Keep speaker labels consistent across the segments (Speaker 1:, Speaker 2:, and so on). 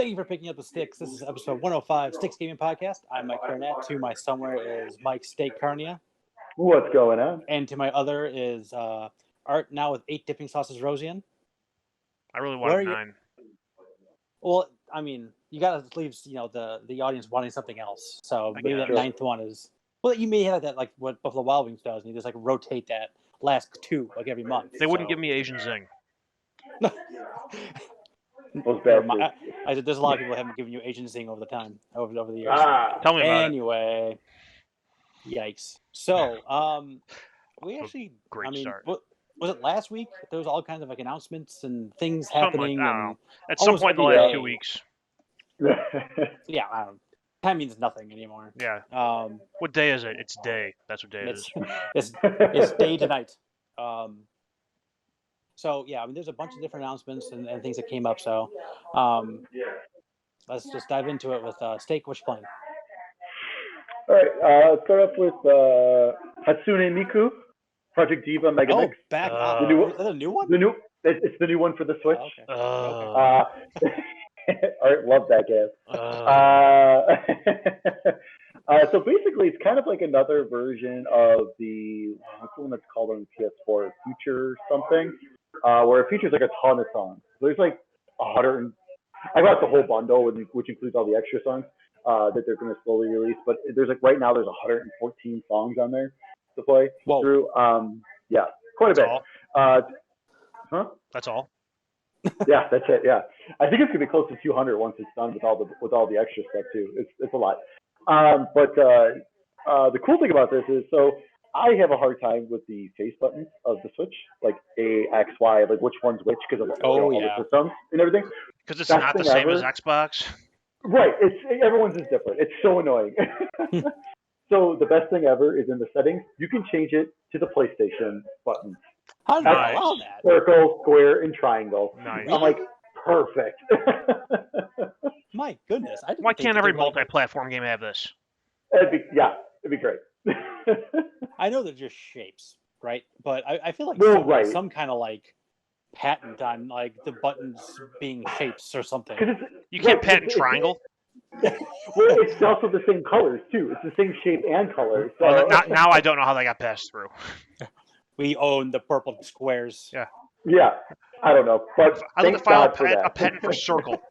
Speaker 1: Thank you for picking up the sticks. This is episode 105, Sticks Gaming Podcast. I'm Mike Carnett. To my somewhere is Mike Steak Carnia.
Speaker 2: What's going on?
Speaker 1: And to my other is Art, now with 8 dipping sauces Rosian.
Speaker 3: I really wanted 9.
Speaker 1: Well, I mean, you got to leave the audience wanting something else. So maybe that 9th one is... Well, you may have that like what Buffalo Wild Wings does, and you just like rotate that last 2 like every month.
Speaker 3: They wouldn't give me Asian Zing.
Speaker 1: I said there's a lot of people that haven't given you Asian Zing over the years.
Speaker 3: Tell me about it.
Speaker 1: Anyway, yikes. So, we actually,
Speaker 3: Great start.
Speaker 1: Was it last week? There was all kinds of like announcements and things
Speaker 3: Something
Speaker 1: happening.
Speaker 3: Like, I don't know. At some point in the last 2 weeks.
Speaker 1: Yeah, I don't know. Time means nothing anymore.
Speaker 3: Yeah. What day is it? It's day. That's what day it is.
Speaker 1: It's day tonight. So, yeah, I mean, there's a bunch of different announcements and things that came up. So, let's just dive into it with Steak. What you playing?
Speaker 2: All right. Let's start off with Hatsune Miku, Project Diva Mega Mix.
Speaker 1: Oh, back up. Is that a new one?
Speaker 2: It's the new one for the Switch.
Speaker 1: Oh, okay.
Speaker 2: Art loved that game. So basically, it's kind of like another version of what's the one that's called on PS4, Future something, where it features like a ton of songs. There's like 100. I got the whole bundle, which includes all the extra songs that they're going to slowly release. But there's like right now there's 114 songs on there to play through. Yeah, quite a bit. Huh?
Speaker 3: That's all.
Speaker 2: Yeah, that's it. Yeah, I think it's gonna be close to 200 once it's done with all the extra stuff too. It's a lot. But the cool thing about this is, so I have a hard time with the face buttons of the Switch, like A, X, Y, like which one's which because of all the systems and everything.
Speaker 3: Because it's not the same as Xbox.
Speaker 2: Right. Everyone's is different. It's so annoying. So the best thing ever is in the settings. You can change it to the PlayStation buttons.
Speaker 1: How do I allow that?
Speaker 2: Circle, square, and triangle.
Speaker 3: Nice.
Speaker 2: I'm like, perfect.
Speaker 1: My goodness.
Speaker 3: Why can't every multi-platform game have this?
Speaker 2: It'd be great.
Speaker 1: I know they're just shapes, right? But I feel like some kind of like patent on like the buttons being shapes or something.
Speaker 3: You can't patent triangle?
Speaker 2: Well, it's also the same colors too. It's the same shape and colors. So.
Speaker 3: Well, now I don't know how that got passed through.
Speaker 1: We own the purple squares.
Speaker 2: Yeah, I don't know, but
Speaker 3: I like to file a patent for circle.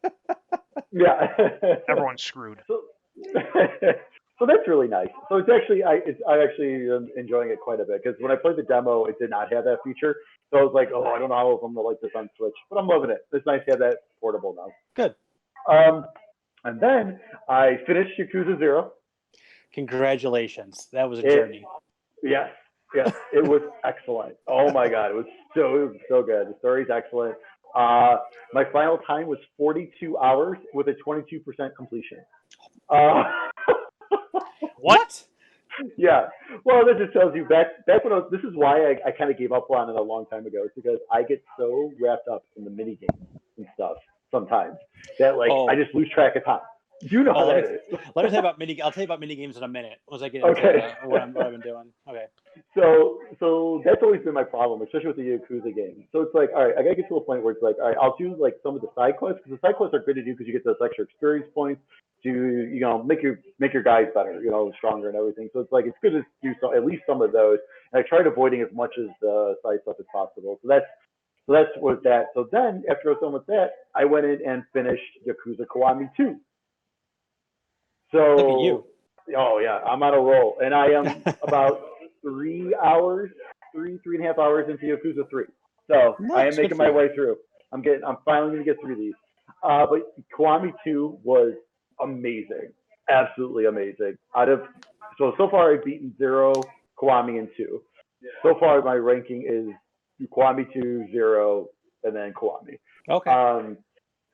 Speaker 2: Yeah,
Speaker 3: everyone's screwed.
Speaker 2: So that's really nice. So it's actually I actually am enjoying it quite a bit because when I played the demo, it did not have that feature. So I was like, I don't know if I'm gonna like this on Switch, but I'm loving it. It's nice to have that portable now.
Speaker 1: Good.
Speaker 2: And then I finished Yakuza 0.
Speaker 1: Congratulations. That was a journey.
Speaker 2: Yes, it was excellent. Oh my God, it was so good. The story's excellent. My final time was 42 hours with a 22% completion.
Speaker 3: What?
Speaker 2: Yeah. Well, that just tells you back when this is why I kind of gave up on it a long time ago. It's because I get so wrapped up in the mini games and stuff sometimes that I just lose track of time. You know how that is.
Speaker 1: Let me tell you about I'll tell you about mini games in a minute once I get into what I've been doing. Okay.
Speaker 2: So that's always been my problem, especially with the Yakuza games. So it's like, all right, I gotta get to a point where it's like, all right, I'll do like some of the side quests because the side quests are good to do because you get those extra experience points to make your guys better, stronger and everything. So it's like it's good to do at least some of those. And I tried avoiding as much as the side stuff as possible. So that's was that. So then after I was done with that, I went in and finished Yakuza Kiwami 2. So
Speaker 1: look at you.
Speaker 2: Oh yeah, I'm on a roll, and I am about 3 and a half hours into Yakuza 3. So I am making my way through. I'm finally gonna get through these. But Kiwami 2 was amazing, absolutely amazing. So far I've beaten 0, Kiwami, and 2. So far my ranking is Kiwami 2, 0, and then Kiwami.
Speaker 1: Okay.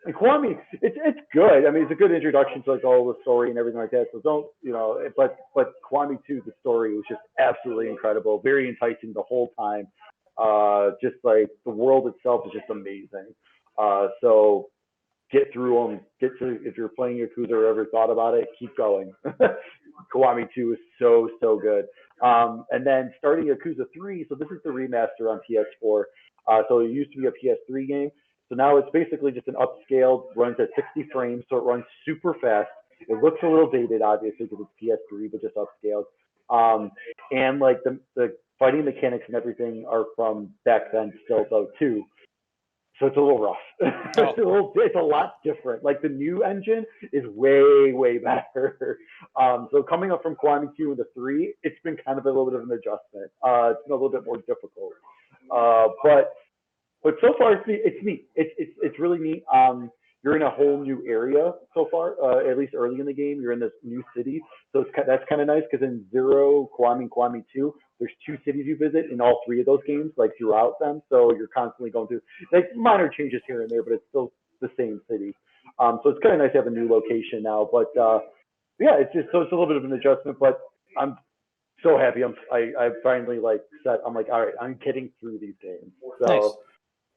Speaker 2: And Kiwami, it's good. I mean, it's a good introduction to like all the story and everything like that. So don't, but Kiwami 2, the story was just absolutely incredible, very enticing the whole time. Just like the world itself is just amazing. So get through them. If you're playing Yakuza or ever thought about it, keep going. Kiwami 2 is so good. And then starting Yakuza 3. So this is the remaster on PS4. So it used to be a PS3 game. So now it's basically just an upscaled, runs at 60 frames, so it runs super fast. It looks a little dated, obviously, because it's PS3, but just upscaled. And like the fighting mechanics and everything are from back then still, though, too. So it's a little rough. It's a lot different. Like the new engine is way better. So coming up from Kiwami 2 into 3, it's been kind of a little bit of an adjustment. It's been a little bit more difficult. But so far it's neat. It's really neat. You're in a whole new area so far. At least early in the game, you're in this new city. So that's kind of nice because in Zero, Kiwami, and Kiwami 2, there's 2 cities you visit in all 3 of those games, like throughout them. So you're constantly going through like minor changes here and there, but it's still the same city. So it's kind of nice to have a new location now. But yeah, it's a little bit of an adjustment. But I'm so happy. I finally I'm like, all right, I'm getting through these games. So.
Speaker 1: Nice.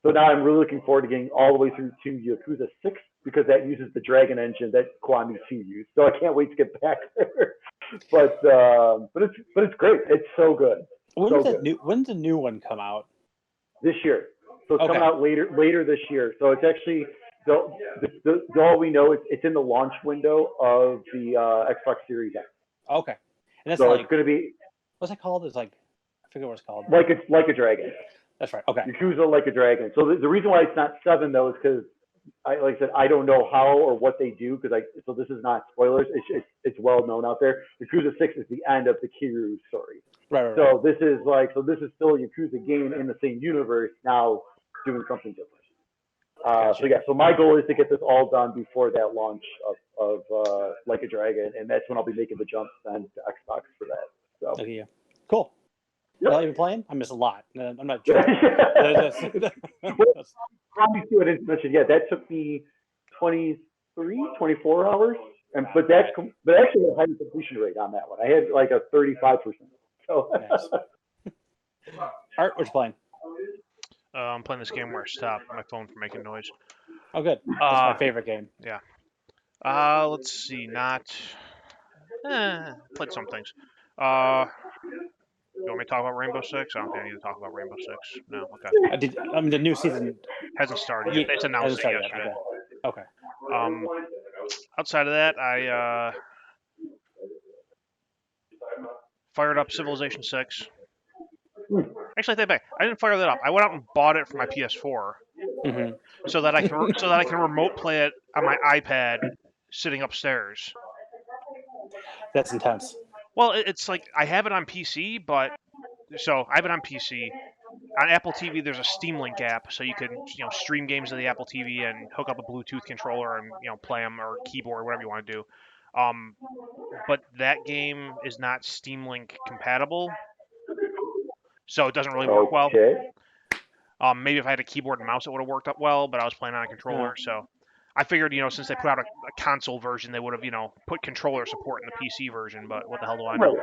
Speaker 2: So now I'm really looking forward to getting all the way through to Yakuza 6 because that uses the Dragon engine that Kiwami 2 used. So I can't wait to get back there. But it's great. It's so good.
Speaker 1: When's the new one come out?
Speaker 2: This year. So it's coming out later this year. So it's actually all we know. It's in the launch window of the Xbox Series X.
Speaker 1: Okay. And that's
Speaker 2: so it's going to be.
Speaker 1: What's it called? It's like I forget what it's called.
Speaker 2: Like a Dragon.
Speaker 1: That's right. Okay.
Speaker 2: Yakuza Like a Dragon. So the reason why it's not 7 though is because, like I said, I don't know how or what they do so this is not spoilers. It's well known out there. Yakuza 6 is the end of the Kiryu story.
Speaker 1: Right.
Speaker 2: So this is still a Yakuza game in the same universe now doing something different. Gotcha. So my goal is to get this all done before that launch of Like a Dragon, and that's when I'll be making the jump then to Xbox for that. So
Speaker 1: yeah. Cool.
Speaker 2: Yep.
Speaker 1: Are you playing? I miss a lot. I'm not sure.
Speaker 2: Probably too, I didn't mention. Yeah, that took me 23, 24 hours, but actually the highest completion rate on that one. I had like a 35%. So.
Speaker 1: Nice. Art, what you playing?
Speaker 3: I'm playing this game where I stopped my phone from making noise.
Speaker 1: Oh, good. That's my favorite game.
Speaker 3: Yeah. Let's see. Played some things. You want me to talk about Rainbow Six? I don't think I need to talk about Rainbow Six. No, okay.
Speaker 1: The new season
Speaker 3: hasn't started yet. It's announced it yesterday.
Speaker 1: Okay.
Speaker 3: Outside of that, I fired up Civilization 6. Actually, I take back. I didn't fire that up. I went out and bought it for my PS4, so that I can remote play it on my iPad sitting upstairs.
Speaker 1: That's intense.
Speaker 3: Well, it's like I have it on PC, I have it on PC. On Apple TV, there's a Steam Link app, so you can stream games to the Apple TV and hook up a Bluetooth controller and play them, or keyboard, whatever you want to do. But that game is not Steam Link compatible, so it doesn't really work well. Maybe if I had a keyboard and mouse, it would have worked up well, but I was playing on a controller, so I figured, since they put out a console version, they would have, put controller support in the PC version, but what the hell do I know?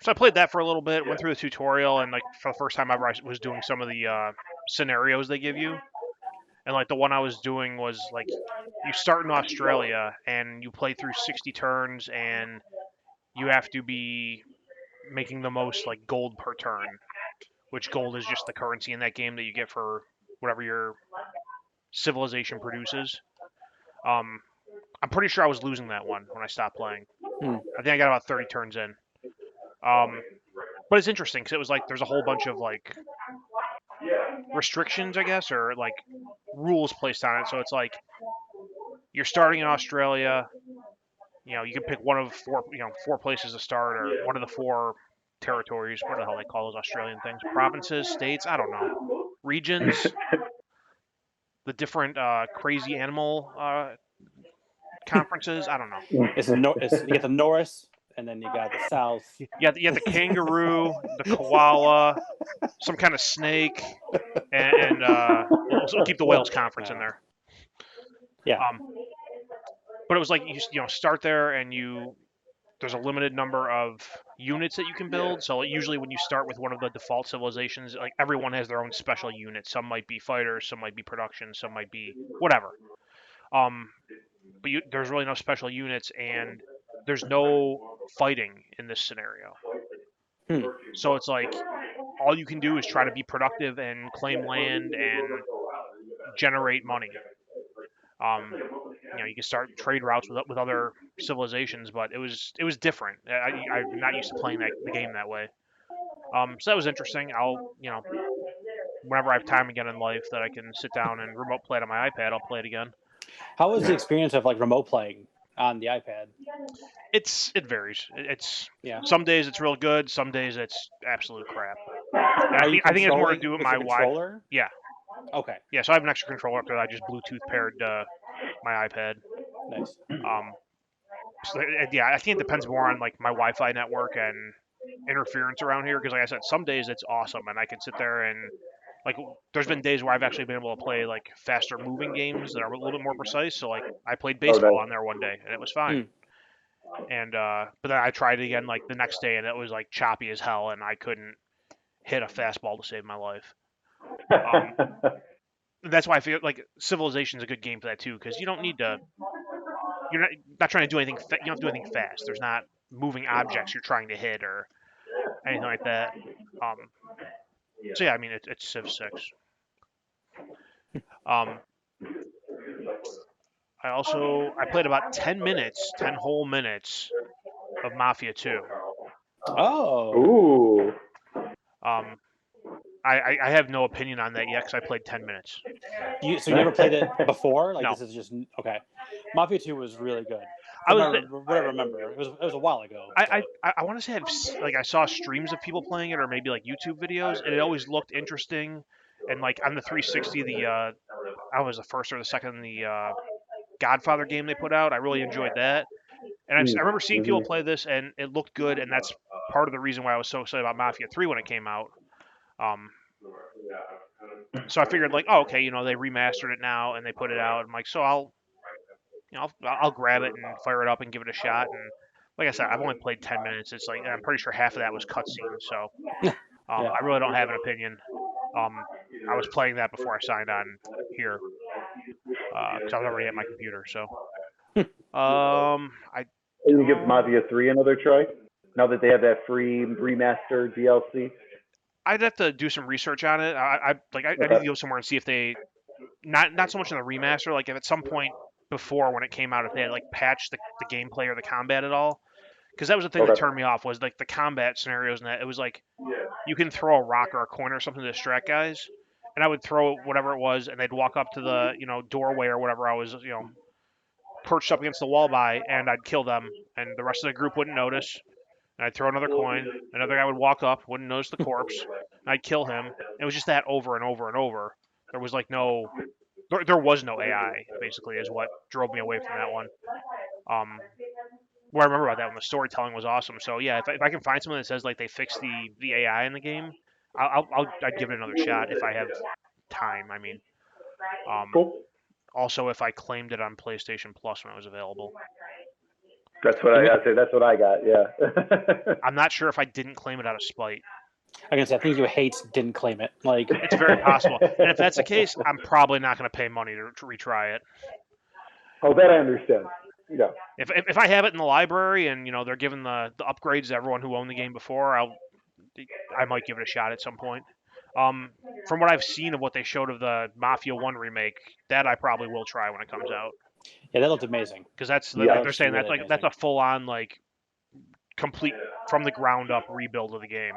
Speaker 3: So I played that for a little bit, went through the tutorial, and for the first time ever, I was doing some of the scenarios they give you. And the one I was doing was you start in Australia and you play through 60 turns, and you have to be making the most gold per turn, which gold is just the currency in that game that you get for whatever your civilization produces. I'm pretty sure I was losing that one when I stopped playing. I think I got about 30 turns in. But it's interesting because it was there's a whole bunch of restrictions, I guess, or rules placed on it. So it's you're starting in Australia. You can pick one of 4 places to start, or one of the 4 territories. What the hell they call those Australian things? Provinces, states? I don't know. Regions. The different crazy animal conferences. I don't know.
Speaker 1: You get the Norris. And then you got the South.
Speaker 3: You got the kangaroo, the koala, some kind of snake, and we'll keep the Wales Conference in there.
Speaker 1: Yeah.
Speaker 3: But it was you start there, and there's a limited number of units that you can build. So usually when you start with one of the default civilizations, everyone has their own special unit. Some might be fighters, some might be production, some might be whatever. But there's really no special units, and there's no fighting in this scenario. So it's all you can do is try to be productive and claim land and generate money. You can start trade routes with other civilizations, but it was different. I'm not used to playing the game that way. So that was interesting. I'll whenever I have time again in life that I can sit down and remote play it on my iPad, I'll play it again.
Speaker 1: How was the experience of like remote playing on the iPad?
Speaker 3: It varies. It's
Speaker 1: Yeah.
Speaker 3: some days it's real good, some days it's absolute crap. And
Speaker 1: Are you
Speaker 3: I think it's more to
Speaker 1: controlling
Speaker 3: do with
Speaker 1: with
Speaker 3: my
Speaker 1: your controller?
Speaker 3: Yeah,
Speaker 1: Okay.
Speaker 3: yeah. So I have an extra controller up there that I just Bluetooth paired my iPad.
Speaker 1: Nice.
Speaker 3: So, yeah, I think it depends more on like my Wi-Fi network and interference around here. Because like I said, some days it's awesome, and I can sit there and like there's been days where I've actually been able to play like faster moving games that are a little bit more precise. So like I played baseball on there one day and it was fine. And but then I tried it again like the next day and it was like choppy as hell and I couldn't hit a fastball to save my life. That's why I feel like Civilization's a good game for that too because you don't need to. You're not trying to do anything. You don't have to do anything fast. There's not moving objects you're trying to hit or anything like that. So yeah, I mean it's Civ 6. Um, I played about 10 whole minutes of Mafia 2.
Speaker 1: Oh.
Speaker 2: Ooh.
Speaker 3: I have no opinion on that yet because I played 10 minutes.
Speaker 1: So you never played it before? Like
Speaker 3: No.
Speaker 1: This is just okay. Mafia 2 was really good. What I remember, it was a while ago.
Speaker 3: I want to say I saw streams of people playing it or maybe like YouTube videos, and it always looked interesting. And like on the 360, I was the first or the second in the Godfather game they put out. I really enjoyed that, and I remember seeing people play this, and it looked good, and that's part of the reason why I was so excited about Mafia 3 when it came out. So I figured like, oh, okay, they remastered it now and they put it out. I'm like, so I'll grab it and fire it up and give it a shot. And like I said, I've only played 10 minutes. It's like I'm pretty sure half of that was cutscene. So I really don't have an opinion. I was playing that before I signed on here because I was already at my computer. So
Speaker 2: Are you gonna give Mafia 3 another try now that they have that free remastered DLC?
Speaker 3: I'd have to do some research on it. I need to go somewhere and see if they not so much in the remaster, like if at some point before when it came out, if they had like patched the gameplay or the combat at all, because that was the thing that turned me off was like the combat scenarios and that it was like you can throw a rock or a coin or something to distract guys, and I would throw whatever it was, and they'd walk up to the doorway or whatever I was perched up against the wall by, and I'd kill them, and the rest of the group wouldn't notice. And I'd throw another coin. Another guy would walk up, wouldn't notice the corpse. And I'd kill him. It was just that over and over and over. There was like there was no AI. Basically, is what drove me away from that one. What I remember about that one, the storytelling was awesome. So yeah, if I can find someone that says like they fixed the AI in the game, I'd give it another shot if I have time. I mean,
Speaker 2: Cool.
Speaker 3: Also if I claimed it on PlayStation Plus when it was available.
Speaker 2: That's what I got. Yeah.
Speaker 3: I'm not sure if I didn't claim it out of spite.
Speaker 1: I think you didn't claim it. Like
Speaker 3: it's very possible. And if that's the case, I'm probably not going to pay money to retry it.
Speaker 2: Oh, that I understand. Yeah.
Speaker 3: If I have it in the library and they're giving the upgrades to everyone who owned the game before, I might give it a shot at some point. From what I've seen of what they showed of the Mafia 1 remake, that I probably will try when it comes out.
Speaker 1: Yeah, that looked amazing.
Speaker 3: Because they're saying really that's a full on like complete from the ground up rebuild of the game.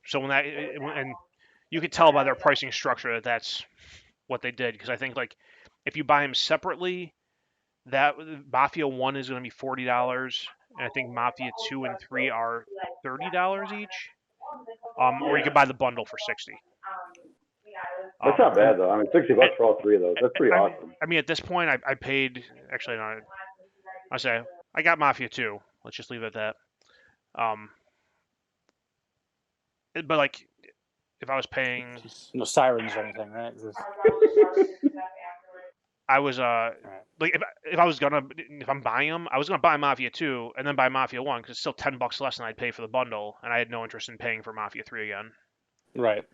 Speaker 3: So and you could tell by their pricing structure that that's what they did. Because I think like if you buy them separately, that Mafia 1 is going to be $40, and I think Mafia 2 and 3 are $30 each. Or you could buy the bundle for $60.
Speaker 2: That's not bad though. I mean, $60 for all three of those. That's pretty awesome.
Speaker 3: I mean, at this point, I paid. Actually, no, I say I got Mafia 2. Let's just leave it at that. But like, if I was paying,
Speaker 1: no sirens or anything, right?
Speaker 3: I was like if I'm buying them, I was gonna buy Mafia 2 and then buy Mafia 1 because it's still $10 less than I'd pay for the bundle, and I had no interest in paying for Mafia 3 again.
Speaker 1: Right.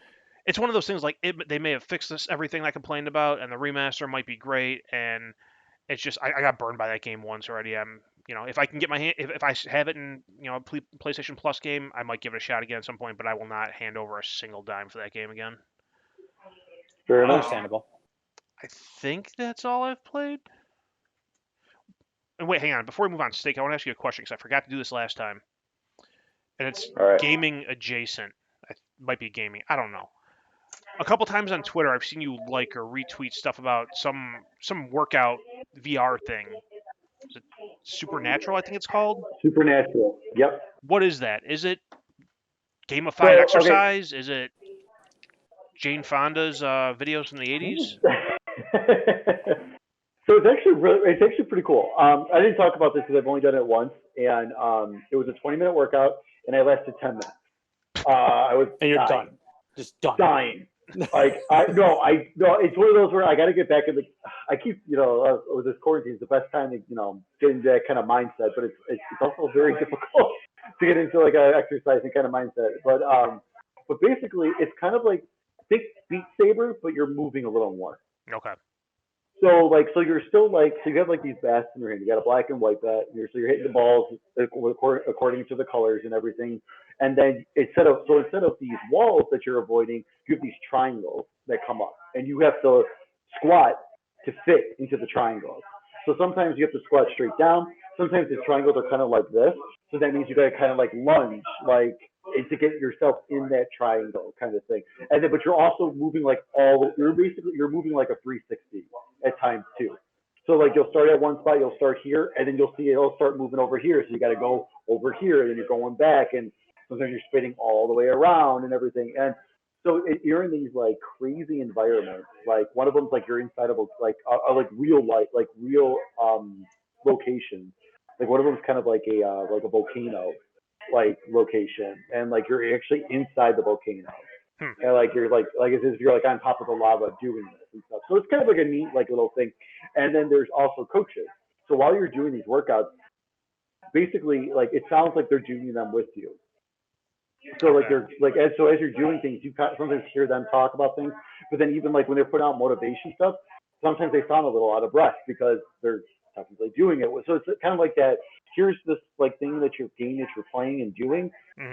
Speaker 3: It's one of those things like they may have fixed everything I complained about, and the remaster might be great, and it's just I got burned by that game once already. I'm if I can get my hand, if I have it in a PlayStation Plus game, I might give it a shot again at some point. But I will not hand over a single dime for that game again.
Speaker 2: Fair enough.
Speaker 1: Understandable.
Speaker 3: I think that's all I've played. And wait, hang on. Before we move on, Steak, I want to ask you a question because I forgot to do this last time. And it's
Speaker 2: All right.
Speaker 3: gaming adjacent. It might be gaming. I don't know. A couple times on Twitter, I've seen you like or retweet stuff about some workout VR thing. Is it Supernatural? I think it's called.
Speaker 2: Supernatural. Yep.
Speaker 3: What is that? Is it gamified
Speaker 2: So, okay.
Speaker 3: exercise? Is it Jane Fonda's videos from the 80s?
Speaker 2: So it's actually pretty cool. I didn't talk about this because I've only done it once, and it was a 20-minute workout, and I lasted 10 minutes. I was
Speaker 1: And you're
Speaker 2: dying.
Speaker 1: done. Just done.
Speaker 2: Dying. Like no, it's one of those where I got to get back in the. I keep with this quarantine, it's the best time to get into that kind of mindset, but it's also very difficult to get into like an exercising kind of mindset. But basically, it's kind of like think Beat Saber, but you're moving a little more.
Speaker 3: Okay.
Speaker 2: So you're still so you have like these bats in your hand. You got a black and white bat. So you're hitting the balls according to the colors and everything. And then instead of these walls that you're avoiding, you have these triangles that come up, and you have to squat to fit into the triangles. So sometimes you have to squat straight down. Sometimes the triangles are kind of like this. So that means you got to kind of like lunge, to get yourself in that triangle kind of thing. And then, but you're also moving you're moving like a 360 at times too. So you'll start at one spot, you'll start here, and then you'll see it'll start moving over here. So you got to go over here, and then you're going back, and sometimes you're spinning all the way around and everything. And so you're in these crazy environments. Like one of them's you're inside of a real life, real location. Like one of them's kind of like a volcano location, and you're actually inside the volcano. And you're it's as if you're on top of the lava doing this and stuff. So it's kind of like a neat little thing. And then there's also coaches. So while you're doing these workouts, basically it sounds like they're doing them with you. So as you're doing things, you sometimes hear them talk about things. But then even when they're putting out motivation stuff, sometimes they sound a little out of breath because they're technically doing it. So it's kind of like that. Here's this thing that you're playing and doing,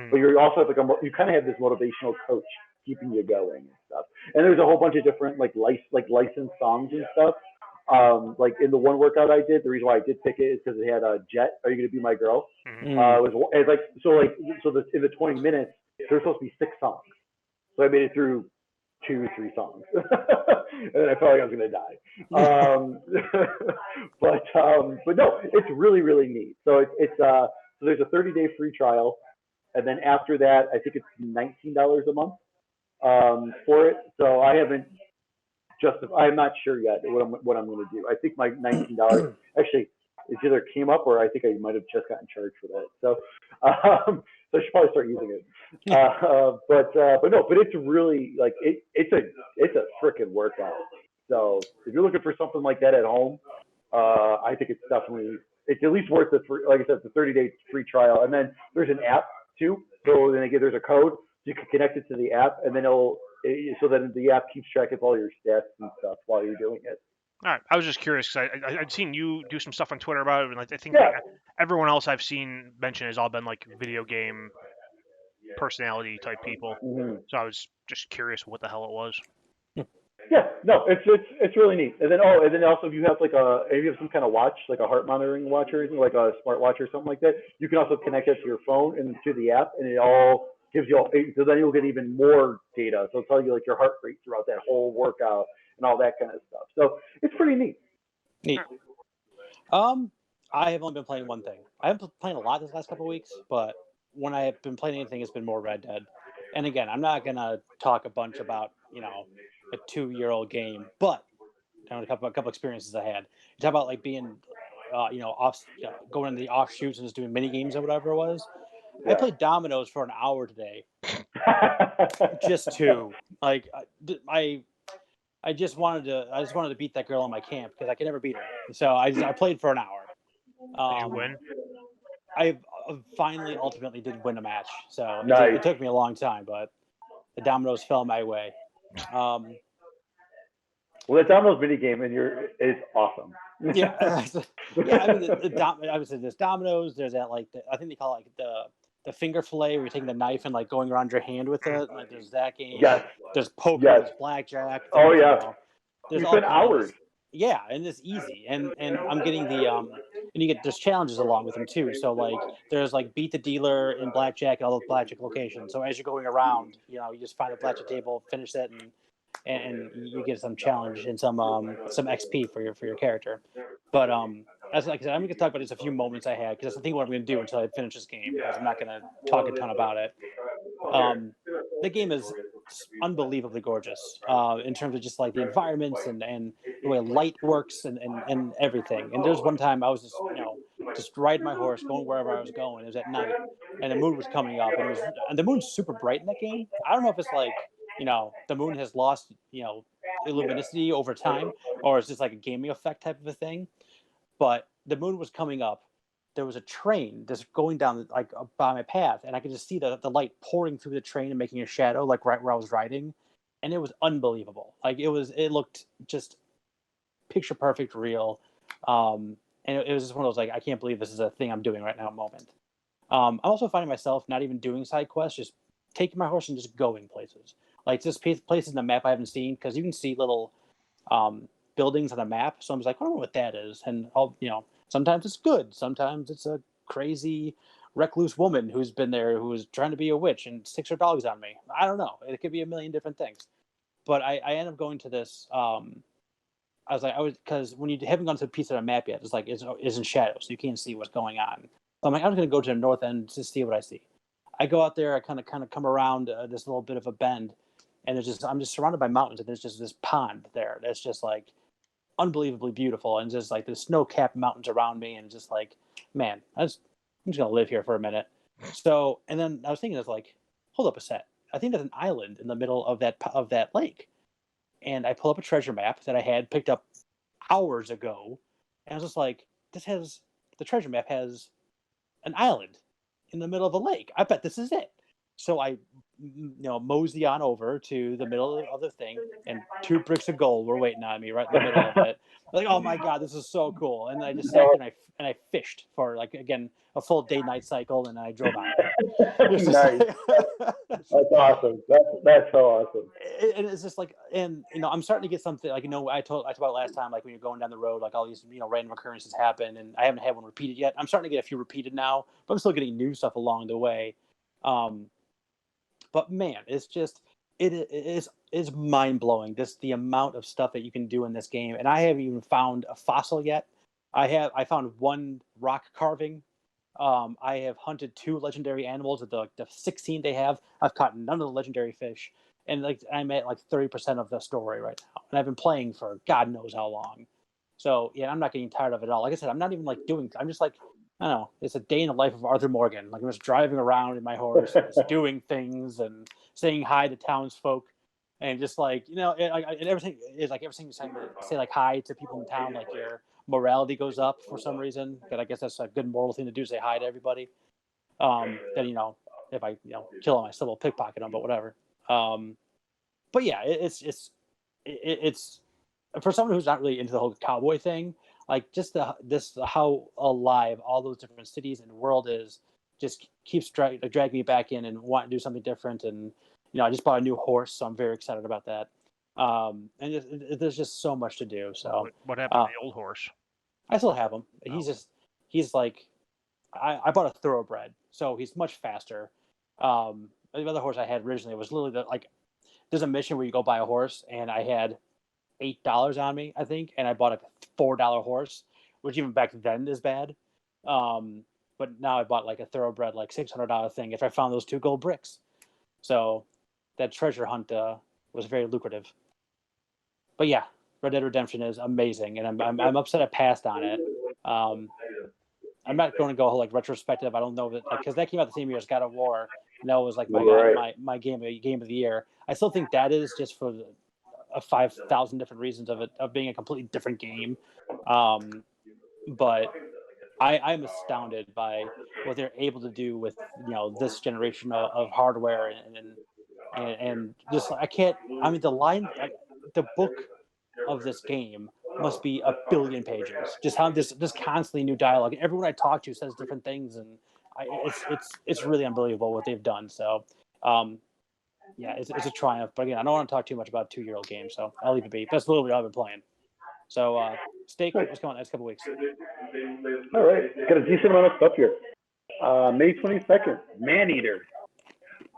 Speaker 2: but you're also you kind of have this motivational coach keeping you going and stuff. And there's a whole bunch of different licensed songs and stuff. In the one workout I did, the reason why I did pick it is because it had a Jet. Are You Gonna Be My Girl? In the 20 minutes there's supposed to be 6 songs, so I made it through 2-3 songs, and then I felt like I was gonna die. But no, it's really really neat. So so there's a 30-day free trial, and then after that I think it's $19 a month for it. So I'm not sure yet what I'm going to do. I think my $19 actually it either came up or I think I might have just gotten charged for that. So so I should probably start using it. But it's really it's a freaking workout. So if you're looking for something like that at home, I think it's at least worth it for, like I said, the 30-day free trial. And then there's an app too. So then there's a code. You can connect it to the app, and then so then the app keeps track of all your stats and stuff while you're doing it.
Speaker 3: All right. I was just curious because I'd seen you do some stuff on Twitter about it, and I think everyone else I've seen mention has all been video game personality type people.
Speaker 2: Mm-hmm.
Speaker 3: So I was just curious what the hell it was.
Speaker 2: Yeah, no, it's really neat. And then also if you have some kind of watch, like a heart monitoring watch or anything, like a smart watch or something like that, you can also connect it to your phone and to the app, and it all gives you so then you'll get even more data. So it'll tell you your heart rate throughout that whole workout and all that kind of stuff. So it's pretty neat.
Speaker 1: Neat. I have only been playing one thing. I haven't been playing a lot this last couple of weeks, but when I have been playing anything, it's been more Red Dead. And again, I'm not gonna talk a bunch about a 2-year-old game, but a couple experiences I had. You talk about being going into the offshoots and just doing mini games or whatever it was. Yeah. I played dominoes for an hour today. Just 2. I just wanted to beat that girl in my camp because I could never beat her. So I played for an hour.
Speaker 3: Did you win?
Speaker 1: I finally ultimately did win a match. So
Speaker 2: nice.
Speaker 1: It took me a long time, but the dominoes fell my way.
Speaker 2: Well, the dominoes mini game is awesome.
Speaker 1: Yeah, yeah. I mean, I would say there's dominoes. There's that like I think they call it like the finger fillet, where you're taking the knife and like going around your hand with it. Like there's that game.
Speaker 2: Yes,
Speaker 1: There's poker.
Speaker 2: yes.
Speaker 1: There's blackjack.
Speaker 2: Oh
Speaker 1: There's
Speaker 2: yeah.
Speaker 1: there's
Speaker 2: You
Speaker 1: all
Speaker 2: spent
Speaker 1: kinds.
Speaker 2: hours.
Speaker 1: Yeah, and it's easy. And I'm getting and you get there's challenges along with them too. So like there's like beat the dealer in blackjack at all those blackjack locations. So as you're going around, you just find a blackjack table, finish it, and you get some challenge and some XP for your character. But as like I said, I'm going to talk about just a few moments I had because that's the thing what I'm going to do until I finish this game because I'm not going to talk a ton about it. The game is unbelievably gorgeous in terms of just like the environments and the way light works and everything. And there's one time I was just riding my horse, going wherever I was going. It was at night, and the moon was coming up, and the moon's super bright in that game. I don't know if it's like the moon has lost luminosity over time, or it's just like a gaming effect type of a thing. But the moon was coming up. There was a train just going down like by my path, and I could just see the light pouring through the train and making a shadow like right where I was riding, and it was unbelievable. Like it looked just picture perfect, real, and it was just one of those like I can't believe this is a thing I'm doing right now moment. I'm also finding myself not even doing side quests, just taking my horse and just going places. Like just places in the map I haven't seen because you can see little buildings on the map. So I'm just like, I don't know what that is, and sometimes it's good, sometimes it's a crazy recluse woman who's been there who is trying to be a witch and sticks her dogs on me. I don't know. It could be a million different things. But I end up going to this. Because when you haven't gone to a piece of the map yet, it's like it's in shadow, so you can't see what's going on. So I'm like, I'm just gonna go to the north end to see what I see. I go out there, I kind of come around this little bit of a bend, and I'm just surrounded by mountains, and there's just this pond there that's just like unbelievably beautiful, and just like the snow-capped mountains around me, and just like, man, I'm just gonna live here for a minute. So, and then I was thinking, it's like, hold up a sec. I think there's an island in the middle of that lake, and I pull up a treasure map that I had picked up hours ago, and I was just like, the treasure map has an island in the middle of a lake. I bet this is it. So I, mosey on over to the middle of the thing, and 2 bricks of gold were waiting on me right in the middle of it. Like, oh my god, this is so cool! And I just sat there and I fished for like again a full day-night cycle, and I drove out of there.
Speaker 2: Nice. That's awesome. That's so awesome.
Speaker 1: And it's just like, and I'm starting to get something like I talked about last time, like when you're going down the road, like all these random occurrences happen, and I haven't had one repeated yet. I'm starting to get a few repeated now, but I'm still getting new stuff along the way. But man, it's just it's mind blowing. The amount of stuff that you can do in this game, and I haven't even found a fossil yet. I found one rock carving. I have hunted 2 legendary animals at the 16 they have. I've caught none of the legendary fish, and like I'm at like 30% of the story right now, and I've been playing for God knows how long. So yeah, I'm not getting tired of it at all. Like I said, I'm not even like doing. I'm just like, I don't know. It's a day in the life of Arthur Morgan. Like I'm just driving around in my horse, and just doing things and saying hi to townsfolk, and just like and everything is like everything you say like hi to people in town, like your morality goes up for some reason. But I guess that's a good moral thing to do, say hi to everybody. Then if I kill them, I still will pickpocket them, but whatever. But yeah, it's for someone who's not really into the whole cowboy thing, like just how alive all those different cities and world is, just keeps dragging me back in and want to do something different. And I just bought a new horse, so I'm very excited about that. And there's just so much to do. So
Speaker 3: what happened to the old horse?
Speaker 1: I still have him. He's like, I bought a thoroughbred, so he's much faster. The other horse I had originally was literally like, there's a mission where you go buy a horse, and I had $8 on me, I think, and I bought a $4 horse, which even back then is bad. But now I bought like a thoroughbred, like $600 thing if I found those 2 gold bricks. So that treasure hunt was very lucrative. But yeah, Red Dead Redemption is amazing, and I'm upset I passed on it. I'm not going to go like retrospective. I don't know that because that came out the same year as God of War, and that was like my game of the year. I still think that is just for 5,000 different reasons of being a completely different game. But I'm astounded by what they're able to do with this generation of hardware and just I can't. I mean the book of this game must be a billion pages. Just how this constantly new dialogue. Everyone I talk to says different things, and it's really unbelievable what they've done. So, yeah, it's a triumph. But again, I don't want to talk too much about a 2-year-old game, so I'll leave it be. That's literally all I've been playing. So, Steak, what's going on next couple weeks?
Speaker 2: All right, got a decent amount of stuff here. May 22nd, Maneater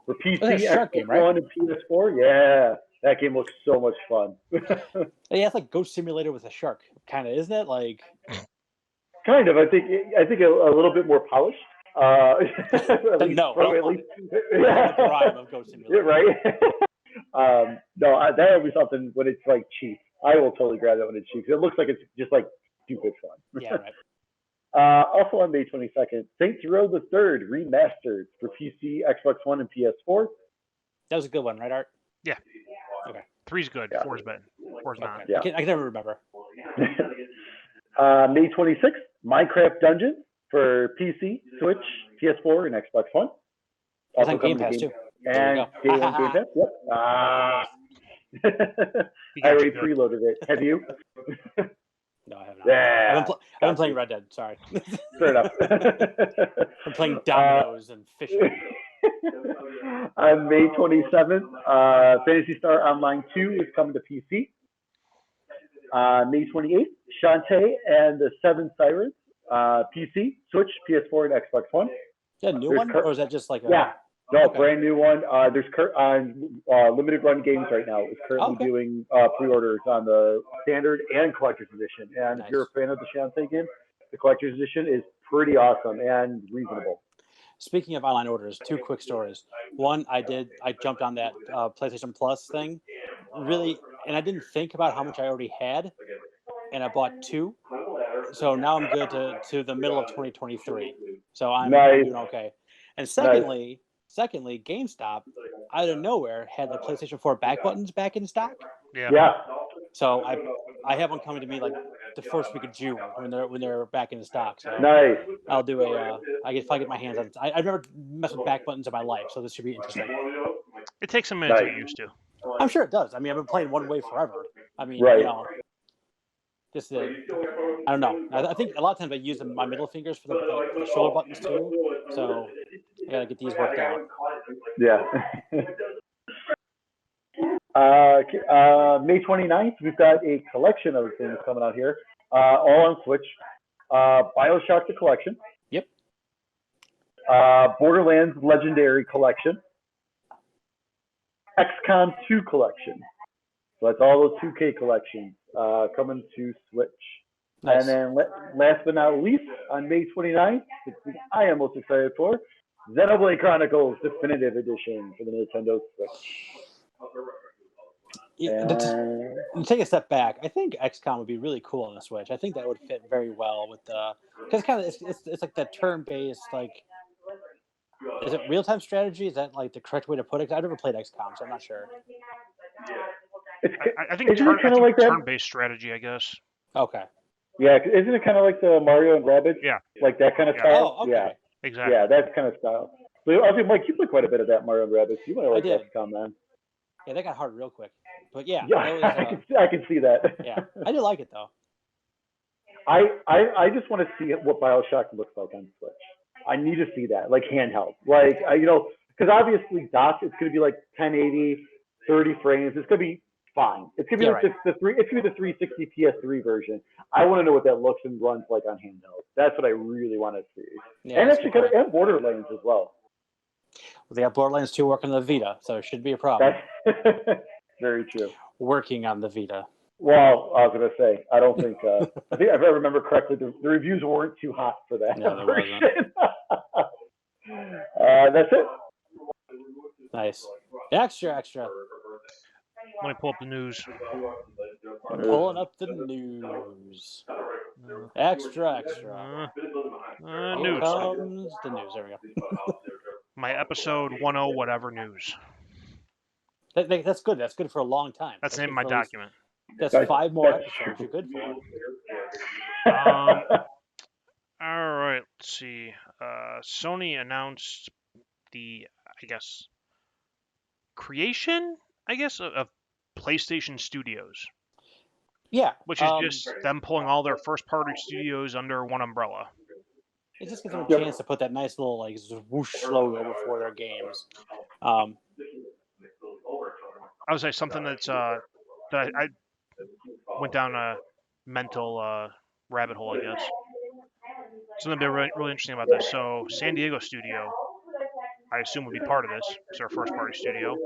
Speaker 2: for PC, Xbox
Speaker 1: game, right?
Speaker 2: One, and PS4. Yeah, that game looks so much fun.
Speaker 1: Yeah, it's like Ghost Simulator with a shark, kind of, isn't it? Like,
Speaker 2: kind of. I think a little bit more polished. At least,
Speaker 1: no,
Speaker 2: at least.
Speaker 1: The prime of Ghost Simulator.
Speaker 2: Right. No, that would be something when it's like cheap. I will totally grab that when it's cheap. It looks like it's just like stupid fun.
Speaker 1: Yeah, right.
Speaker 2: Also on May 22nd, Saints Row the Third remastered for PC, Xbox One, and PS4.
Speaker 1: That was a good one, right, Art?
Speaker 3: Yeah.
Speaker 1: Okay.
Speaker 3: 3's good.
Speaker 2: Yeah.
Speaker 3: 4's bad. 4's not.
Speaker 2: Yeah.
Speaker 1: I can never remember.
Speaker 2: May 26th, Minecraft Dungeons for PC, Switch, PS4, and Xbox One.
Speaker 1: It's on Game Pass too.
Speaker 2: And Game Pass. Yep. I already preloaded it. Have you?
Speaker 1: No, I have not.
Speaker 2: Yeah.
Speaker 1: I've been playing Red Dead. Sorry.
Speaker 2: Fair enough.
Speaker 1: I'm playing dominoes and fishing.
Speaker 2: On May 27th, Phantasy Star Online 2 is coming to PC. May 28th, Shantae and the Seven Sirens, PC, Switch, PS4, and Xbox One.
Speaker 1: Is that a new one, or is that just like a...
Speaker 2: Yeah. No,
Speaker 1: Okay.
Speaker 2: brand new one. There's limited run games right now. Is currently doing pre-orders on the standard and collector's edition. And if you're a fan of the Shantae game, the collector's edition is pretty awesome and reasonable.
Speaker 1: Speaking of online orders, 2 quick stories. One, I jumped on that PlayStation Plus thing, really, and I didn't think about how much I already had, and I bought 2. So now I'm good to the middle of 2023. So I'm doing okay. And secondly, GameStop, out of nowhere, had the PlayStation 4 back buttons back in stock.
Speaker 2: Yeah.
Speaker 1: So I have one coming to me like the first week of June when they're back in stock. So
Speaker 2: Nice.
Speaker 1: I'll do if I get my hands on it. I've never messed with back buttons in my life, so this should be interesting.
Speaker 3: It takes a minute to get used to.
Speaker 1: I'm sure it does. I mean, I've been playing one way forever. I mean,
Speaker 2: right.
Speaker 1: You know, just I don't know. I think a lot of times I use my middle fingers for the shoulder buttons too. So I gotta get these worked out.
Speaker 2: Yeah. May 29th, we've got a collection of things coming out here, all on Switch. BioShock the Collection.
Speaker 1: Yep.
Speaker 2: Borderlands Legendary Collection. XCOM 2 Collection. So that's all those 2K collections coming to Switch.
Speaker 1: Nice.
Speaker 2: And then last but not least, on May 29th, the thing I am most excited for, Xenoblade Chronicles Definitive Edition for the Nintendo Switch.
Speaker 1: To take a step back, I think XCOM would be really cool on the Switch. I think that would fit very well with because it's like that turn-based, like, is it real-time strategy? Is that like the correct way to put it? I've never played XCOM, so I'm not sure.
Speaker 3: I think turn-based strategy, I guess.
Speaker 1: Okay.
Speaker 2: Yeah, isn't it kind of like the Mario and Rabbids?
Speaker 3: Yeah.
Speaker 2: Like that kind of style?
Speaker 1: Oh, okay.
Speaker 2: Yeah.
Speaker 3: Exactly.
Speaker 2: Yeah, that kind of style. So I think, Mike, you played quite a bit of that Mario and Rabbids. You might like XCOM, man.
Speaker 1: Yeah, that got hard real quick. But yeah.
Speaker 2: Yeah, I can see that.
Speaker 1: Yeah, I do like it, though.
Speaker 2: I just want to see what BioShock looks like on Switch. I need to see that, like handheld. Like, because obviously, dock, it's going to be like 1080, 30 frames. It's going to be fine. It's going to be the 360 PS3 version. I want to know what that looks and runs like on handheld. That's what I really want to see. Yeah, and actually, and Borderlands as well.
Speaker 1: They got Borderlands 2 working on the Vita, so it shouldn't be a problem.
Speaker 2: Very true.
Speaker 1: Working on the Vita.
Speaker 2: Well, I was going to say, I don't think, I think if I remember correctly, the reviews weren't too hot for that version. That's it.
Speaker 1: Nice. Extra.
Speaker 3: Let me pull up the news.
Speaker 1: I'm pulling up the news. Extra.
Speaker 3: News.
Speaker 1: Comes the news. There we go.
Speaker 3: My episode 10 whatever news.
Speaker 1: That's good. That's good for a long time.
Speaker 3: That's the name of my document.
Speaker 1: That's 5 more episodes. You're good for.
Speaker 3: All right. Let's see. Sony announced the, creation, of PlayStation Studios.
Speaker 1: Yeah,
Speaker 3: which is just them pulling all their first-party studios under one umbrella.
Speaker 1: It just gives them a chance to put that nice little like whoosh logo before their games.
Speaker 3: I would say something that's that I went down a mental rabbit hole, I guess. Something really, really interesting about this. So San Diego studio, I assume would be part of this. It's their first-party studio.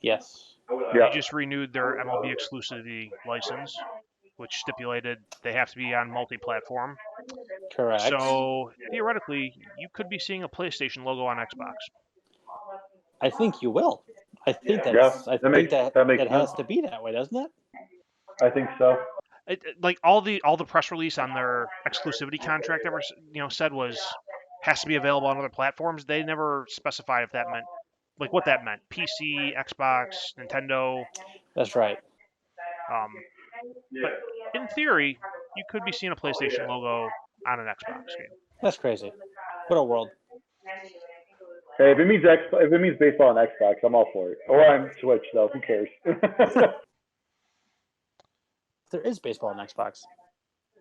Speaker 1: Yes.
Speaker 3: They just renewed their MLB exclusivity license, which stipulated they have to be on multi-platform.
Speaker 1: Correct.
Speaker 3: So theoretically, you could be seeing a PlayStation logo on Xbox.
Speaker 1: I think you will. I think that has to be that way, doesn't it?
Speaker 2: I think so.
Speaker 3: Like all the press release on their exclusivity contract ever said was has to be available on other platforms. They never specified if that meant like what that meant. PC, Xbox, Nintendo.
Speaker 1: That's right.
Speaker 3: But in theory, you could be seeing a PlayStation logo on an Xbox game.
Speaker 1: That's crazy. What a world.
Speaker 2: Hey, if it means baseball on Xbox, I'm all for it. Or on Switch, though. Who cares?
Speaker 1: There is baseball on Xbox.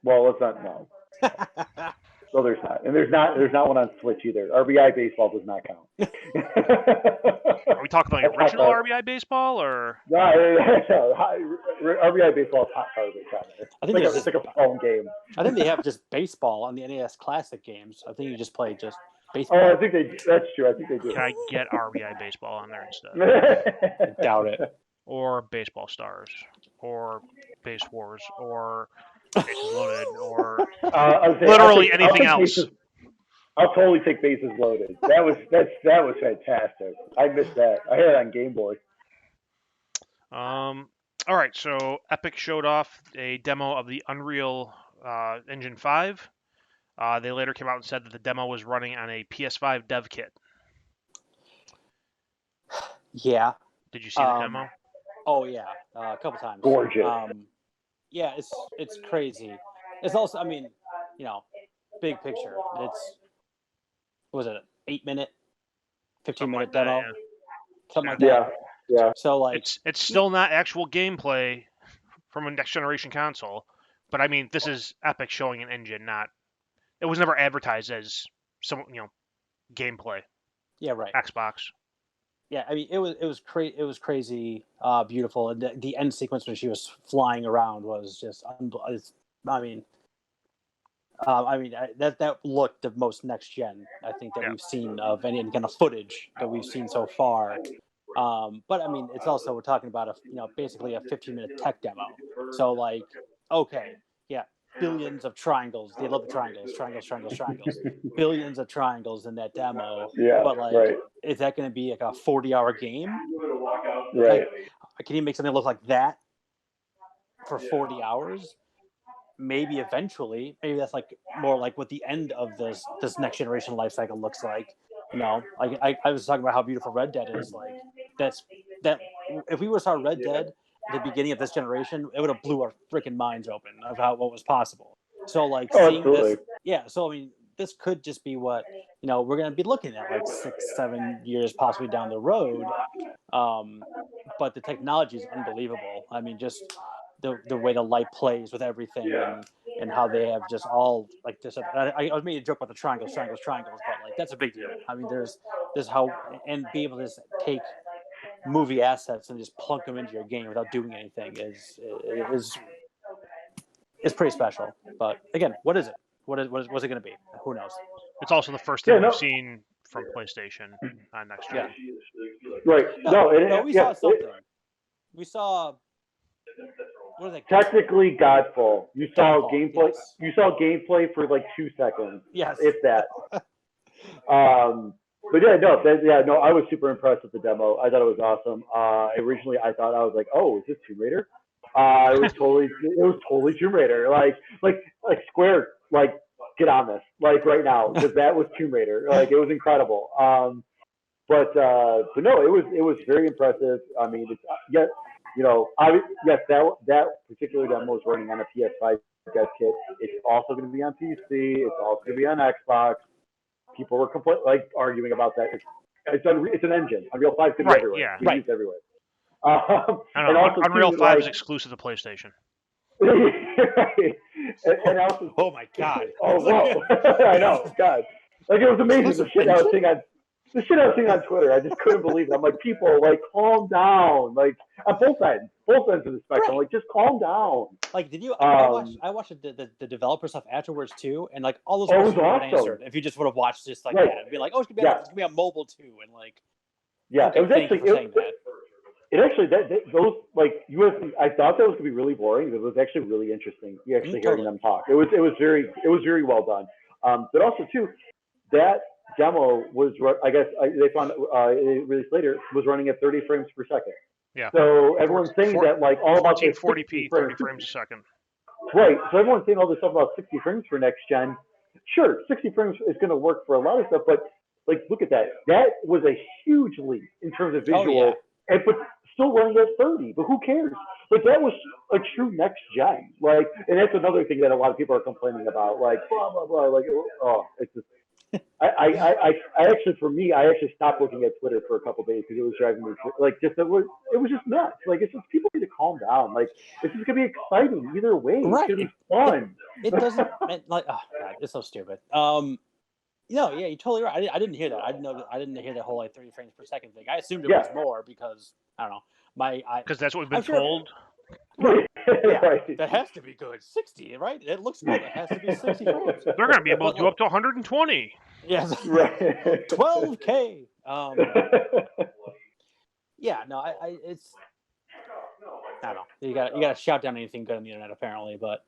Speaker 2: Well, let's not know. No, there's not, and there's not one on Switch either. RBI baseball does not count.
Speaker 3: Are we talking like original RBI baseball or?
Speaker 2: No, RBI baseball is hot garbage on there.
Speaker 1: I think
Speaker 2: it's like a phone game.
Speaker 1: I think they have just baseball on the NES Classic games. I think you just play just baseball.
Speaker 2: Oh, I think that's true. I think they do.
Speaker 3: Can I get RBI baseball on there instead?
Speaker 1: I doubt it.
Speaker 3: Or Baseball Stars, or Base Wars, or Bases Loaded, or literally anything else.
Speaker 2: I'll totally take Bases Loaded. That was fantastic. I missed that. I had it on Game Boy.
Speaker 3: All right, so Epic showed off a demo of the Unreal Engine 5. They later came out and said that the demo was running on a PS5 dev kit.
Speaker 1: Yeah.
Speaker 3: Did you see the demo?
Speaker 1: Oh yeah, a couple times.
Speaker 2: Gorgeous.
Speaker 1: Yeah, it's crazy. It's also, big picture. Was it an 8-minute, 15-minute demo?
Speaker 3: Yeah.
Speaker 1: Something like that.
Speaker 2: Yeah.
Speaker 1: So like,
Speaker 3: it's still not actual gameplay from a next generation console, but I mean, this is Epic showing an engine, not. It was never advertised as some gameplay.
Speaker 1: Yeah, right.
Speaker 3: Xbox.
Speaker 1: Yeah, I mean, it was crazy, beautiful, and the end sequence when she was flying around was just that looked the most next gen I think that we've seen of any kind of footage that we've seen so far. But I mean, it's also, we're talking about basically a 15-minute tech demo. So like, okay, yeah, billions of triangles. They love the triangles. Billions of triangles in that demo.
Speaker 2: Yeah,
Speaker 1: but like,
Speaker 2: right.
Speaker 1: Is that going to be like a 40-hour game?
Speaker 2: Right.
Speaker 1: Like, can you make something look like that for 40 hours? Maybe eventually. Maybe that's like more like what the end of this next generation life cycle looks like. Like I was talking about how beautiful Red Dead is. Like that if we were to start Red Dead at the beginning of this generation, it would have blew our freaking minds open of what was possible. So like seeing
Speaker 2: absolutely.
Speaker 1: this, yeah. So I mean, this could just be what we're going to be looking at like 6-7 years possibly down the road. But the technology is unbelievable. I mean, just the way the light plays with everything and how they have just all like this. I was making a joke about the triangles, but like that's a big deal. I mean, there's how, and be able to just take movie assets and just plunk them into your game without doing anything is pretty special. But again, what is it? What's it going to be? Who knows?
Speaker 3: It's also the first thing we've seen from PlayStation on next gen.
Speaker 2: Right.
Speaker 1: We saw something. We saw. What is it?
Speaker 2: Technically, Godfall. You saw gameplay.
Speaker 1: Yes.
Speaker 2: You saw gameplay for like 2 seconds.
Speaker 1: Yes.
Speaker 2: If that. But I was super impressed with the demo. I thought it was awesome. Originally, I thought, I was like, oh, is this Tomb Raider? It was totally Tomb Raider. Like Square, like get on this, like right now, because that was Tomb Raider. Like it was incredible. But no, it was very impressive. I mean, that particular demo is running on a PS5 dev kit. It's also going to be on PC. It's also going to be on Xbox. People were arguing about that. It's an engine. Unreal 5 could be everywhere.
Speaker 3: Yeah.
Speaker 2: It's used everywhere.
Speaker 3: Unreal 5 is exclusive to PlayStation.
Speaker 2: Right. And also,
Speaker 1: Oh my god!
Speaker 2: oh whoa, I know, God, like it was amazing the shit I was seeing on Twitter. I just couldn't believe it. I'm like, people, like, calm down, like on both ends of the spectrum,
Speaker 1: Right.
Speaker 2: like just calm down.
Speaker 1: Like, did you? I watched the developer stuff afterwards too, and like all those
Speaker 2: Oh, it was
Speaker 1: questions would have been
Speaker 2: awesome.
Speaker 1: answered if you just would have watched just like
Speaker 2: Right.
Speaker 1: that. It'd be like, oh, it's
Speaker 2: Yeah.
Speaker 1: gonna be on mobile too, and like,
Speaker 2: Yeah,
Speaker 1: okay,
Speaker 2: it was
Speaker 1: thank you for saying that.
Speaker 2: It actually those like USB. I thought that was gonna be really boring, but it was actually really interesting. You actually hearing them talk. It was very well done. But also too, that demo was I guess they found it released later was running at 30 frames per second.
Speaker 3: Yeah.
Speaker 2: So everyone's saying that like all about this
Speaker 3: 1440p, 30 frames a second.
Speaker 2: Right. So everyone's saying all this stuff about 60 frames for next gen. Sure, 60 frames is going to work for a lot of stuff, but like, look at that. That was a huge leap in terms of visual,
Speaker 1: yeah.
Speaker 2: and but still running at 30. But who cares? Like that was a true next gen. Like, and that's another thing that a lot of people are complaining about. Like, blah blah blah. Like, oh, it's just. I actually, for me, I actually stopped looking at Twitter for a couple of days because it was driving me like it was just nuts. Like, it's just people need to calm down. Like, this is gonna be exciting either way.
Speaker 1: Right.
Speaker 2: It's gonna be fun.
Speaker 1: It doesn't like, oh god, it's so stupid. No, yeah, you're totally right. I didn't hear that. I didn't hear that whole like 30 frames per second thing. I assumed it was more because I don't know.
Speaker 3: Because that's what we've been told.
Speaker 1: Yeah,
Speaker 2: Right.
Speaker 1: that has to be good. 60, right? It looks good. It has to be 60 frames.
Speaker 3: They're going to be able to do up to 120.
Speaker 1: Yes.
Speaker 2: Right.
Speaker 1: 12K. Yeah, no, it's I don't know. You got to shout down anything good on the internet apparently, but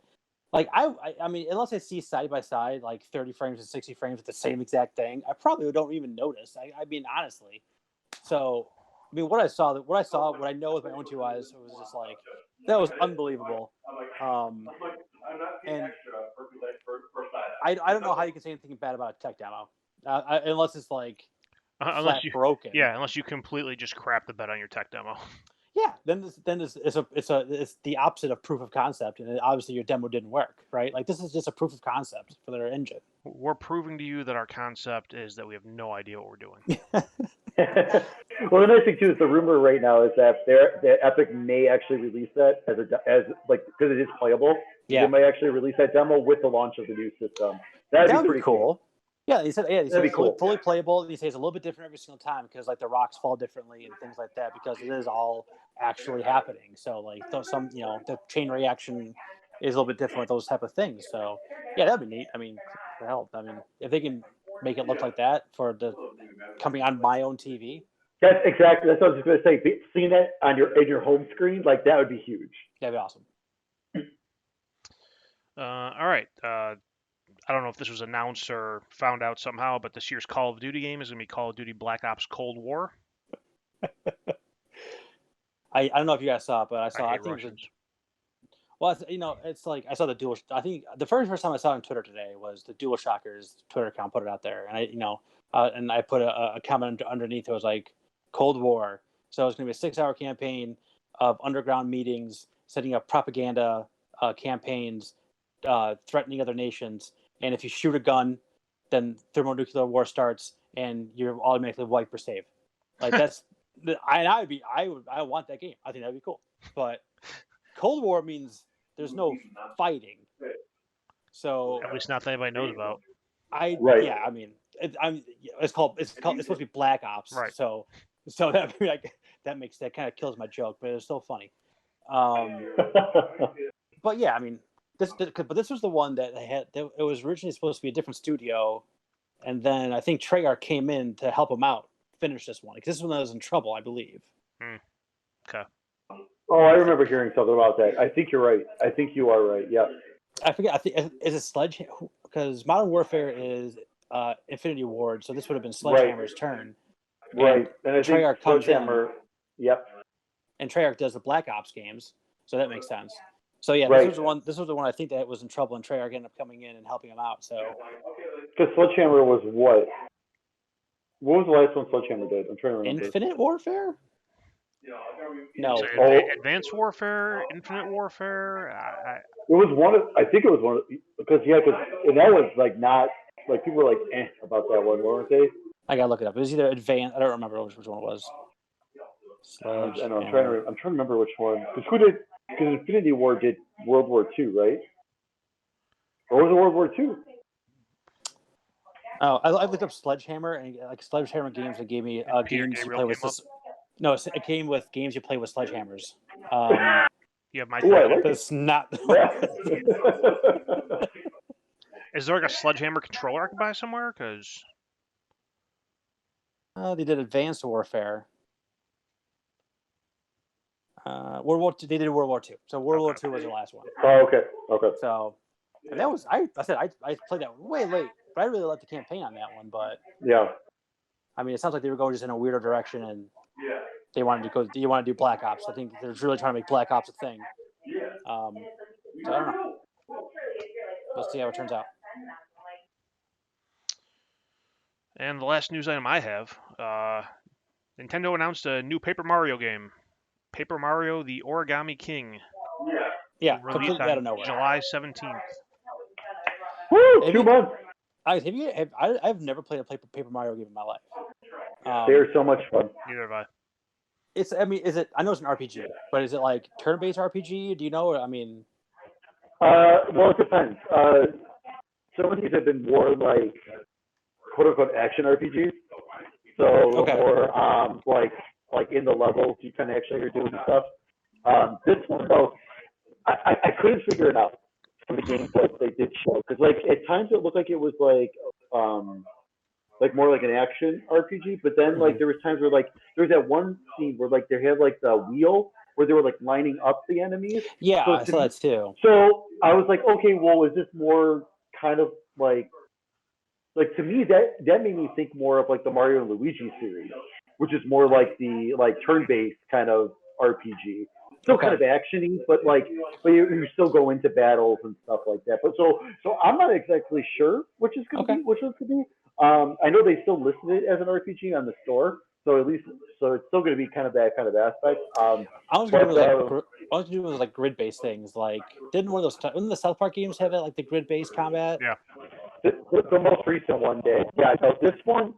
Speaker 1: like I mean, unless I see side by side like 30 frames and 60 frames with the same exact thing, I probably don't even notice. I mean, honestly. So, I mean, what I know with my own two eyes, it was just like that was unbelievable. And I don't know how you can say anything bad about a tech demo, unless it's like
Speaker 3: unless you
Speaker 1: broken.
Speaker 3: Yeah, unless you completely just crap the bed on your tech demo.
Speaker 1: Yeah, then it's the opposite of proof of concept, and obviously your demo didn't work, right? Like this is just a proof of concept for their engine.
Speaker 3: We're proving to you that our concept is that we have no idea what we're doing.
Speaker 2: Well, the nice thing too is the rumor right now is that Epic may actually release that as like because it is playable.
Speaker 1: Yeah,
Speaker 2: they may actually release that demo with the launch of the new system. That'd be pretty cool.
Speaker 1: Yeah, he said it's
Speaker 2: cool.
Speaker 1: fully playable. He says it's a little bit different every single time because like the rocks fall differently and things like that because it is all actually happening. So like some the chain reaction is a little bit different with those type of things. So yeah, that'd be neat. I mean, hell, I mean if they can make it look like that for the coming on my own TV.
Speaker 2: That's what I was just going to say. Seeing it on your home screen, like that would be huge.
Speaker 1: That'd be awesome.
Speaker 3: All right. I don't know if this was announced or found out somehow, but this year's Call of Duty game is going to be Call of Duty Black Ops Cold War.
Speaker 1: I don't know if you guys saw it, but I
Speaker 3: hate
Speaker 1: think
Speaker 3: Russians.
Speaker 1: well, it's like I saw the dual. I think the first time I saw it on Twitter today was the DualShockers Twitter account put it out there, and I put a comment underneath. It was like Cold War, so it's going to be a 6-hour campaign of underground meetings, setting up propaganda campaigns, threatening other nations, and if you shoot a gun, then thermonuclear war starts, and you're automatically wiped or saved. Like that's. I want that game. I think that'd be cool. But Cold War means there's no fighting. So
Speaker 3: at least not that anybody knows about.
Speaker 1: Yeah. I mean, it's supposed to be Black Ops.
Speaker 3: Right.
Speaker 1: So that that kind of kills my joke, but it's still funny. But yeah, I mean, this was the one that it was originally supposed to be a different studio, and then I think Treyarch came in to help him out finish this one because this one was in trouble, I believe.
Speaker 3: Okay.
Speaker 2: Oh, I remember hearing something about that. I think you're right. I think you are right. Yeah.
Speaker 1: I forget. I think is it Sledgehammer because Modern Warfare is Infinity Ward, so this would have been Sledgehammer's turn.
Speaker 2: Right. And I think
Speaker 1: Treyarch comes in.
Speaker 2: Yep.
Speaker 1: And Treyarch does the Black Ops games, so that makes sense. So yeah, this was the one I think that was in trouble, and Treyarch ended up coming in and helping him out. So.
Speaker 2: Because Sledgehammer was what? What was the last one Sledgehammer did? I'm trying to remember.
Speaker 1: Infinite Warfare? No.
Speaker 3: Advanced Warfare, Infinite Warfare.
Speaker 2: It was one of. I think it was one of because and that was like not like people were like about that one, weren't they?
Speaker 1: I gotta look it up. It was either Advanced. I don't remember which one it was.
Speaker 2: I know. I'm trying to remember which one. Because Infinity War did World War II, right? Or was it World War II?
Speaker 1: Oh, I looked up Sledgehammer and like Sledgehammer games that gave me
Speaker 3: Peter
Speaker 1: games you
Speaker 3: Gabriel
Speaker 1: play with.
Speaker 3: came up.
Speaker 1: No, it came with games you play with sledgehammers.
Speaker 3: You have my
Speaker 2: Ooh, I like it.
Speaker 1: That's not.
Speaker 2: Yeah.
Speaker 3: Is there like a Sledgehammer controller I can buy somewhere? Because
Speaker 1: They did Advanced Warfare. World War II, they did World War II. So World War II was the last one.
Speaker 2: Oh, okay. Okay.
Speaker 1: So and that was I said I played that way late, but I really liked the campaign on that one. But
Speaker 2: Yeah.
Speaker 1: I mean, it sounds like they were going just in a weirder direction, and they wanted to go. You want to do Black Ops? I think they're really trying to make Black Ops a thing. So I don't know. We'll see how it turns out.
Speaker 3: And the last news item I have, Nintendo announced a new Paper Mario game, Paper Mario: The Origami King.
Speaker 1: Yeah,
Speaker 3: Released
Speaker 1: completely out of
Speaker 3: on
Speaker 1: nowhere.
Speaker 3: July 17th.
Speaker 2: Woo! 2 months.
Speaker 1: I've never played a Paper Mario game in my life.
Speaker 2: They're so much fun.
Speaker 3: Neither have I.
Speaker 1: Is it? I know it's an RPG, but is it like turn-based RPG? Do you know? I mean,
Speaker 2: Well, it depends. Some of these have been more like quote unquote action RPGs. So
Speaker 1: Okay.
Speaker 2: more like in the levels you kind of actually are doing stuff. This one though, I couldn't figure it out from the gameplay that they did show because like at times it looked like it was like more like an action RPG, but then like there was times where like there was that one scene where like they had like the wheel where they were like lining up the enemies.
Speaker 1: yeah,
Speaker 2: So
Speaker 1: I saw that too.
Speaker 2: So I was like, okay, well, is this more kind of like to me that made me think more of like the Mario and Luigi series, which is more like the like turn-based kind of RPG. Still kind of actiony, but you still go into battles and stuff like that. But so I'm not exactly sure which is going to be which one's going to be. I know they still listed it as an RPG on the store, so at least it's still going to be kind of that kind of aspect.
Speaker 1: I was going to do like grid-based things. Like, didn't the South Park games have it like the grid-based combat?
Speaker 3: Yeah.
Speaker 2: The most recent one did. Yeah. So this one,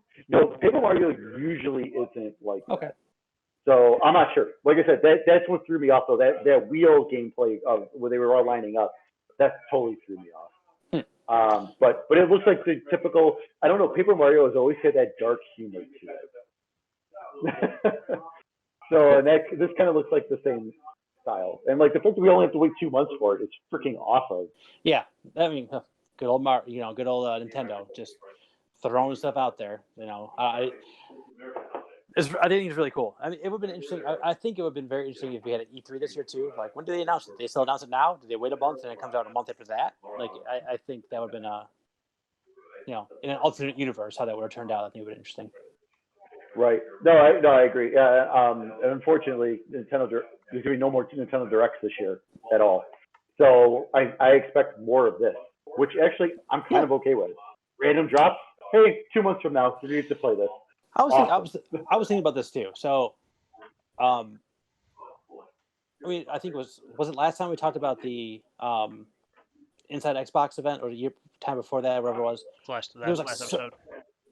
Speaker 2: Paper Mario usually isn't like that.
Speaker 1: Okay.
Speaker 2: So I'm not sure. Like I said, that's what threw me off though. That wheel gameplay of where they were all lining up, that totally threw me off. But it looks like the typical. I don't know. Paper Mario has always had that dark humor to it. So and this kind of looks like the same style. And like the fact that we only have to wait 2 months for it, it's freaking awesome.
Speaker 1: Yeah, I mean, good old good old Nintendo, just throwing stuff out there. I think it's really cool. I mean, it would have been interesting. I think it would have been very interesting if we had an E3 this year too. Like, when do they announce it? Did they still announce it now? Did they wait a month and it comes out a month after that? Like, I think that would have been in an alternate universe, how that would have turned out. I think it would have been interesting.
Speaker 2: Right. No, I agree. And unfortunately, there's going to be no more Nintendo Directs this year at all. So I expect more of this, which actually I'm kind of okay with. Random drops. Hey, 2 months from now, you need to play this.
Speaker 1: I was thinking about this too. So, I mean, I think it was it last time we talked about the Inside Xbox event, or the time before that, whatever it was.
Speaker 3: Last episode.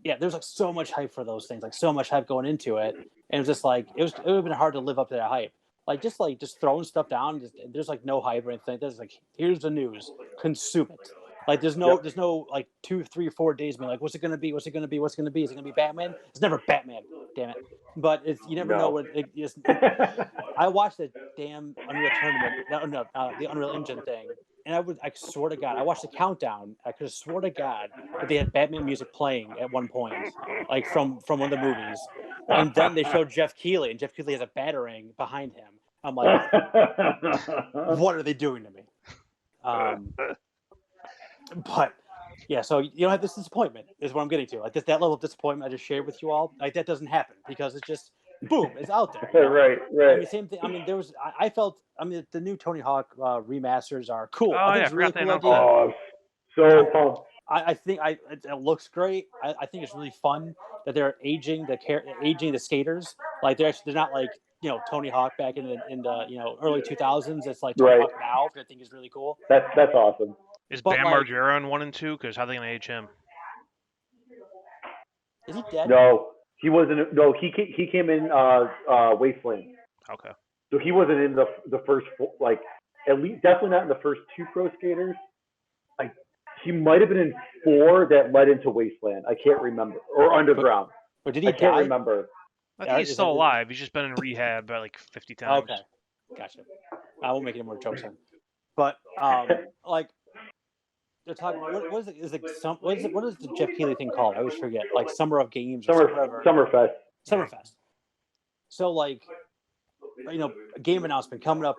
Speaker 1: Yeah, there's like so much hype for those things, like so much hype going into it, and it was just like it would have been hard to live up to that hype. Just throwing stuff down. There's like no hype or anything. There's like, here's the news, consume it. Like there's no like 2, 3, 4 days being like, what's it gonna be? What's it gonna be? What's it gonna be? Is it gonna be Batman? It's never Batman. Damn it! But you never know what it is. I watched the damn Unreal Tournament, the Unreal Engine thing, and I swear to God, I watched the countdown. I could have swore to God that they had Batman music playing at one point, like from one of the movies, and then they showed Jeff Keighley, and Jeff Keighley has a batarang behind him. I'm like, what are they doing to me? But yeah, so you don't have this disappointment is what I'm getting to. Like that level of disappointment I just shared with you all, like that doesn't happen because it's just boom, it's out there.
Speaker 2: Right.
Speaker 1: I mean, same thing. I mean, I felt. I mean, the new Tony Hawk remasters are cool.
Speaker 3: Oh,
Speaker 1: I think it's a really cool idea.
Speaker 2: Oh, so fun.
Speaker 1: I think it looks great. I think it's really fun that they're aging the skaters. Like they're not like Tony Hawk back in the early 2000s. It's like Tony Hawk now, which I think is really cool.
Speaker 2: That's awesome.
Speaker 3: Is Bam Margera on 1 and 2? Because how are they gonna age him?
Speaker 1: Is he dead?
Speaker 2: No, he wasn't. No, he came in Wasteland.
Speaker 3: Okay.
Speaker 2: So he wasn't in the first at least definitely not in the first 2 Pro Skaters. He might have been in 4 that led into Wasteland. I can't remember, or Underground.
Speaker 1: But did he
Speaker 2: I can't
Speaker 1: die?
Speaker 2: remember.
Speaker 3: I think he's still alive. He's just been in rehab like 50 times.
Speaker 1: Okay, gotcha. I won't make any more jokes then. But like they're talking. What is it? What is the Jeff Keighley thing called? I always forget. Like Summer of Games or whatever.
Speaker 2: Summerfest.
Speaker 1: Summerfest. So like, a game announcement coming up.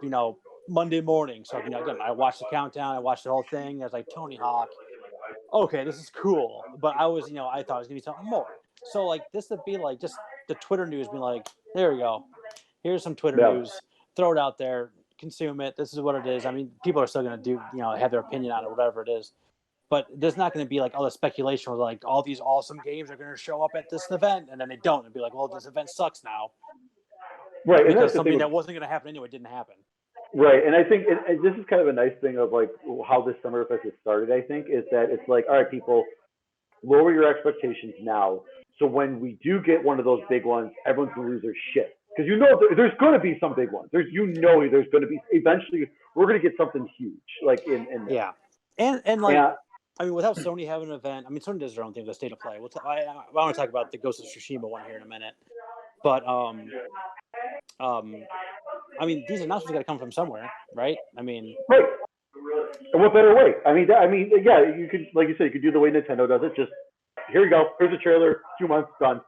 Speaker 1: Monday morning. So again, I watched the countdown. I watched the whole thing. I was like, Tony Hawk. Okay, this is cool. But I was, I thought it was gonna be something more. So like, this would be like just the Twitter news, being like, there we go. Here's some Twitter news. Throw it out there. Consume it. This is what it is. I mean, people are still gonna do, have their opinion on it, whatever it is. But there's not going to be like all the speculation where like all these awesome games are going to show up at this event, and then they don't. And be like, well, this event sucks now.
Speaker 2: Right.
Speaker 1: Because something that wasn't going to happen anyway didn't happen.
Speaker 2: Right. And I think this is kind of a nice thing of like how this Summerfest has started, I think, is that it's like, all right, people, lower your expectations now. So when we do get one of those big ones, everyone's going to lose their shit. Because there's going to be some big ones. There's going to be, eventually, we're going to get something huge. Like in
Speaker 1: yeah. And like, I mean, without Sony having an event, I mean, Sony does their own thing, the State of Play. I want to talk about the Ghost of Tsushima one here in a minute. But, I mean, these announcements got to come from somewhere, right? I mean,
Speaker 2: right. And what better way? I mean, yeah, you could, like you said, you could do the way Nintendo does it. Just here you go. Here's a trailer. 2 months done.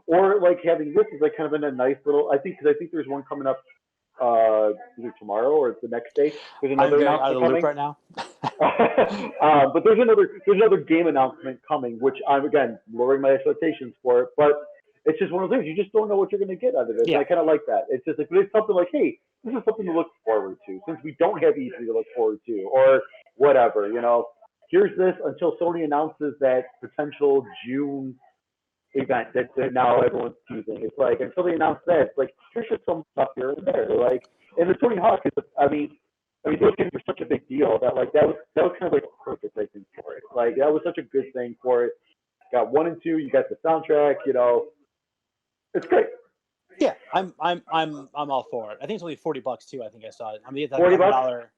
Speaker 2: Or like having this is like kind of in a nice little. I think there's one coming up either tomorrow or the next day. There's another
Speaker 1: I'm out of the loop right now.
Speaker 2: But there's another game announcement coming, which I'm again lowering my expectations for it. But it's just one of those things. You just don't know what you're going to get out of it. Yeah. And I kind of like that. It's just like, but it's something like, hey, this is something to look forward to. Since we don't have E3 to look forward to, or whatever, here's this until Sony announces that potential June event that now everyone's using. It's like until they announce that, it's like here's just some stuff here and there. Like, and the Tony Hawk is, I mean, those games were such a big deal that like that was kind of like perfect, I think, for it. Like that was such a good thing for it. Got 1 and 2. You got the soundtrack. It's great.
Speaker 1: Yeah, I'm all for it. I think it's only $40 too. I think I saw it. I mean, it's
Speaker 2: $40.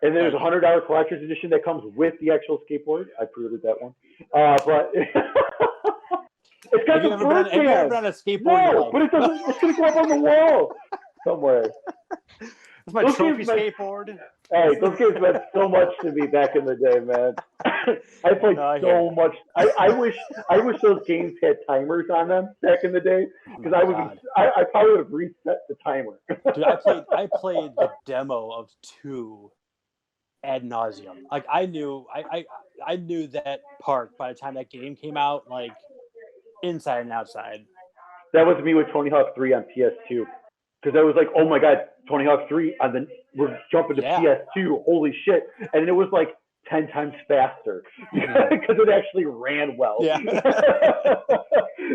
Speaker 2: And there's a $100 collector's edition that comes with the actual skateboard. I pre-ordered that one. But it's got the bird
Speaker 1: Have you ever been on a skateboard?
Speaker 2: No, but it's going to go up on the wall somewhere.
Speaker 1: It's my trophy skateboard.
Speaker 2: Hey, those games meant so much to me back in the day, man. I played so much. I wish those games had timers on them back in the day, because I probably would have reset the timer.
Speaker 1: Dude, I played the demo of 2 ad nauseum. Like I knew that part by the time that game came out, like inside and outside.
Speaker 2: That was me with Tony Hawk 3 on PS2. Because I was like, oh my God, Tony Hawk 3, and then we're jumping to PS2, holy shit. And it was like 10 times faster because it actually ran well. Yeah.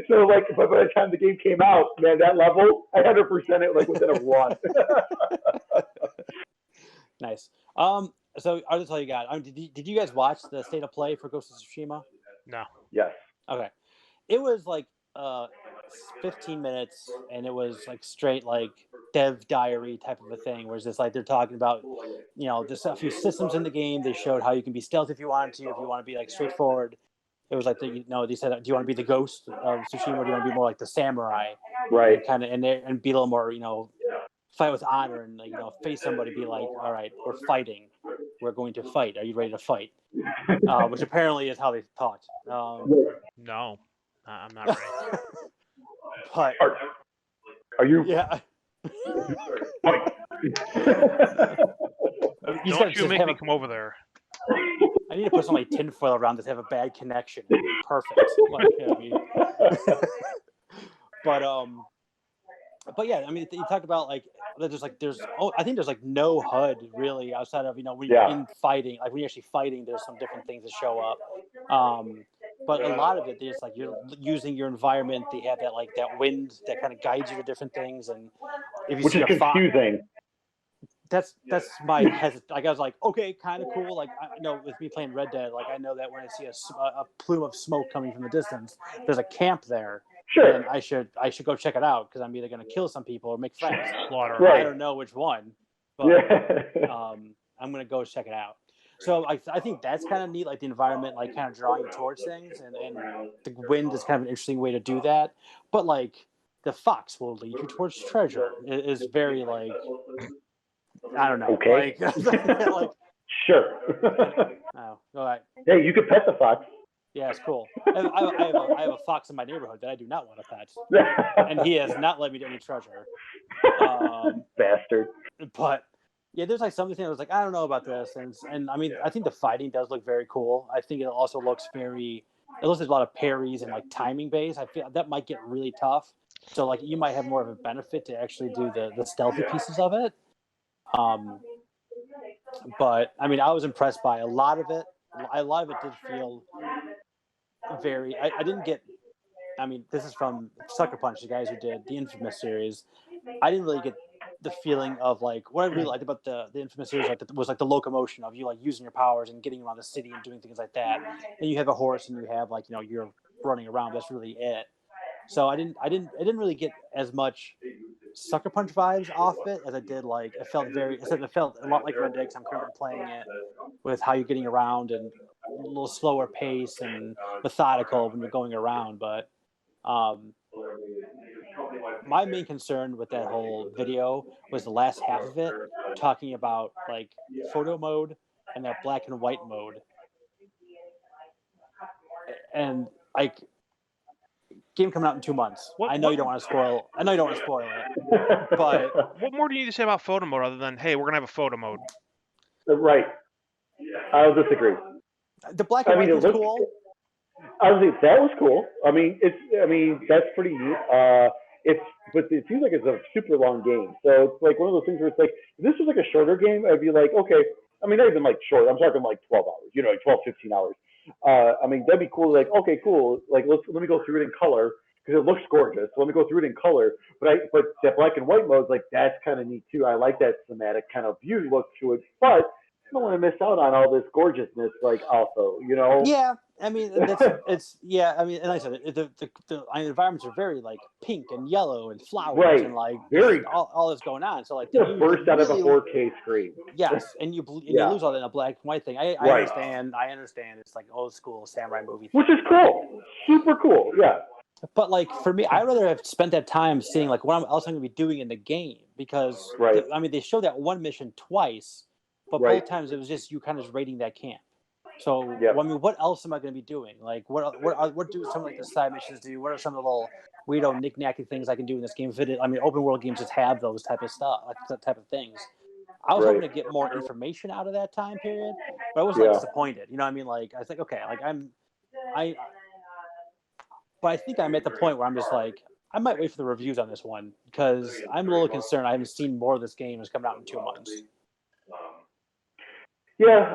Speaker 2: So like, but by the time the game came out, man, that level, I 100% it like within a run.
Speaker 1: Nice. So I'll just tell you guys, did you guys watch the State of Play for Ghost of Tsushima?
Speaker 3: No.
Speaker 2: Yes.
Speaker 1: Okay. It was like 15 minutes, and it was like straight like dev diary type of a thing, where it's just like they're talking about, there's a few systems in the game. They showed how you can be stealth if you want to, if you want to be like straightforward. It was like they said, do you want to be the ghost of Tsushima, or do you want to be more like the samurai?
Speaker 2: Right.
Speaker 1: And kind of and be a little more, fight with honor, and face somebody, be like, all right, we're fighting. We're going to fight. Are you ready to fight? Which apparently is how they talked.
Speaker 3: No. I'm not ready.
Speaker 1: But
Speaker 2: are you?
Speaker 1: Yeah.
Speaker 3: Don't you make me come over there.
Speaker 1: I need to put some like tinfoil around this to have a bad connection. It'd be perfect. But yeah, I mean, you talked about like I think there's like no HUD really outside of when you're in fighting, like when you're actually fighting, there's some different things that show up. But a lot of it is like you're using your environment. They have that like that wind that kind of guides you to different things, and if you
Speaker 2: which
Speaker 1: see
Speaker 2: is confusing.
Speaker 1: That's my like I was like, okay, kind of cool. Like I know with me playing Red Dead, like I know that when I see a plume of smoke coming from the distance, there's a camp there.
Speaker 2: Sure.
Speaker 1: And I should go check it out, because I'm either going to kill some people or make friends.
Speaker 3: Slaughter.
Speaker 2: Right.
Speaker 1: I don't know which one. but
Speaker 2: Yeah.
Speaker 1: I'm gonna go check it out. So I think that's kind of neat, like the environment, like kind of drawing you towards things, and the wind is kind of an interesting way to do that. But like the fox will lead you towards treasure is very like I don't know,
Speaker 2: Okay.
Speaker 1: like
Speaker 2: Sure.
Speaker 1: oh, all right.
Speaker 2: Hey, you could pet the fox.
Speaker 1: Yeah, it's cool. I have a fox in my neighborhood that I do not want to pet, and he has not led me to any treasure.
Speaker 2: Bastard.
Speaker 1: But yeah, there's like something that was like I don't know about this, and I mean I think the fighting does look very cool. I think it also looks very. It looks like a lot of parries and like timing based. I feel that might get really tough. So like you might have more of a benefit to actually do the stealthy pieces of it. But I mean I was impressed by a lot of it. A lot of it did feel very. I didn't get. I mean, this is from Sucker Punch, the guys who did the Infamous series. I didn't really get the feeling of like what I really liked about the Infamous series was like the locomotion of you like using your powers and getting around the city and doing things like that. And you have a horse and you have like you're running around. That's really it. So I didn't really get as much Sucker Punch vibes off it as I did like it felt a lot like Red Dead 'cause I'm currently playing it with how you're getting around and a little slower pace and methodical when you're going around. But um, my main concern with that whole video was the last half of it, talking about like photo mode and that black and white mode, and like game coming out in 2 months. I know you don't want to spoil. I know you don't want to spoil it, but
Speaker 3: what more do you need to say about photo mode other than hey, we're gonna have a photo mode?
Speaker 2: Right. I'll disagree.
Speaker 1: the black and white was cool.
Speaker 2: I was like, that was cool. I mean, that's pretty neat. But it seems like it's a super long game. So it's like one of those things where it's like, if this was like a shorter game, I'd be like, okay. I mean, not even like short. I'm talking like 12 hours. Like 12, 15 hours. I mean, that'd be cool. Like, okay, cool. Like, let me go through it in color because it looks gorgeous. So let me go through it in color. But that black and white mode, like, that's kind of neat too. I like that cinematic kind of view look to it. But I don't want to miss out on all this gorgeousness, like also,
Speaker 1: Yeah, I mean it's yeah. I mean, and like I said the environments are very like pink and yellow and flowers
Speaker 2: right.
Speaker 1: and like
Speaker 2: very
Speaker 1: all that's going on. So like
Speaker 2: you burst out really, of a 4K screen.
Speaker 1: Yes, and you lose all that in a black and white thing. I understand. I understand. It's like old school samurai movie thing.
Speaker 2: Which is cool, super cool. Yeah.
Speaker 1: But like for me, I'd rather have spent that time seeing like what else I'm going to be doing in the game because I mean they showed that one mission twice. But both times it was just you kind of just raiding that camp. So well, I mean, what else am I going to be doing? Like, what do some of like the side missions do? What are some of the little weirdo knick-knacky things I can do in this game? I mean, open world games just have those type of stuff, like that type of things. I was hoping to get more information out of that time period, but I was like disappointed. You know what I mean? Like I was like, okay, like but I think I'm at the point where I'm just like, I might wait for the reviews on this one because I'm a little concerned. I haven't seen more of this game as coming out in 2 months.
Speaker 2: Yeah,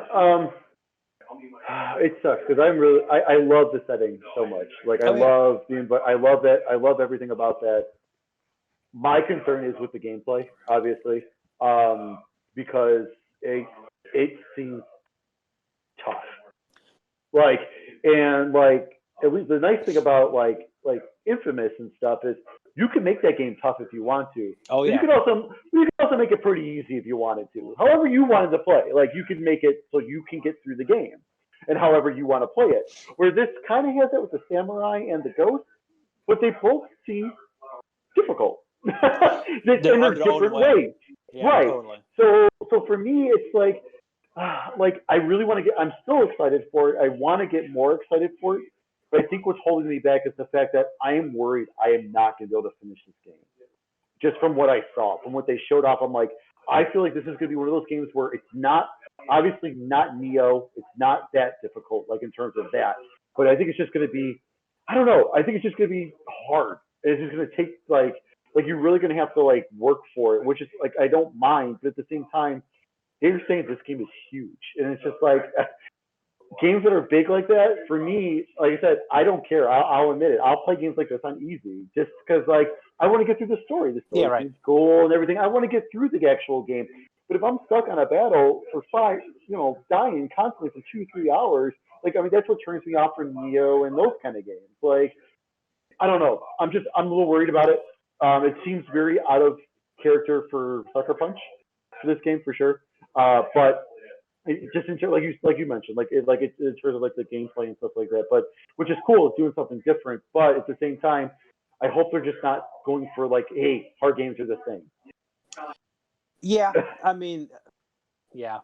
Speaker 2: it sucks because I love the setting so much. Like I love that. I love everything about that. My concern is with the gameplay, obviously, because it seems tough. Like at least the nice thing about like Infamous and stuff is you can make that game tough if you want to.
Speaker 1: Oh yeah.
Speaker 2: You can also make it pretty easy if you wanted to. However you wanted to play, like you can make it so you can get through the game, and however you want to play it. Where this kind of has it with the samurai and the ghost, but they both seem difficult. in their different ways.
Speaker 1: Yeah,
Speaker 2: right.
Speaker 1: Totally.
Speaker 2: So for me, it's like I really want to get. I'm still excited for it. I want to get more excited for it. But I think what's holding me back is the fact that I am worried I am not going to be able to finish this game. Just from what I saw, from what they showed off, I'm like, I feel like this is going to be one of those games where it's not, obviously not Neo. It's not that difficult, like in terms of that. But I think it's just going to be, I don't know. I think it's just going to be hard. It's just going to take like you're really going to have to like work for it, which is like, I don't mind. But at the same time, they're saying this game is huge. And it's just like, games that are big like that, for me, like I said, I don't care. I'll admit it. I'll play games like this on easy just because, like, I want to get through the story. The story seems cool and everything. I want to get through the actual game. But if I'm stuck on a battle for dying constantly for 2-3 hours, like, I mean, that's what turns me off from Neo and those kind of games. Like, I don't know. I'm a little worried about it. It seems very out of character for Sucker Punch. for this game for sure. But just in terms, like you mentioned, in terms of like the gameplay and stuff like that. But which is cool, it's doing something different. But at the same time, I hope they're just not going for like, hey, hard games are the thing.
Speaker 1: Yeah, I mean, yeah.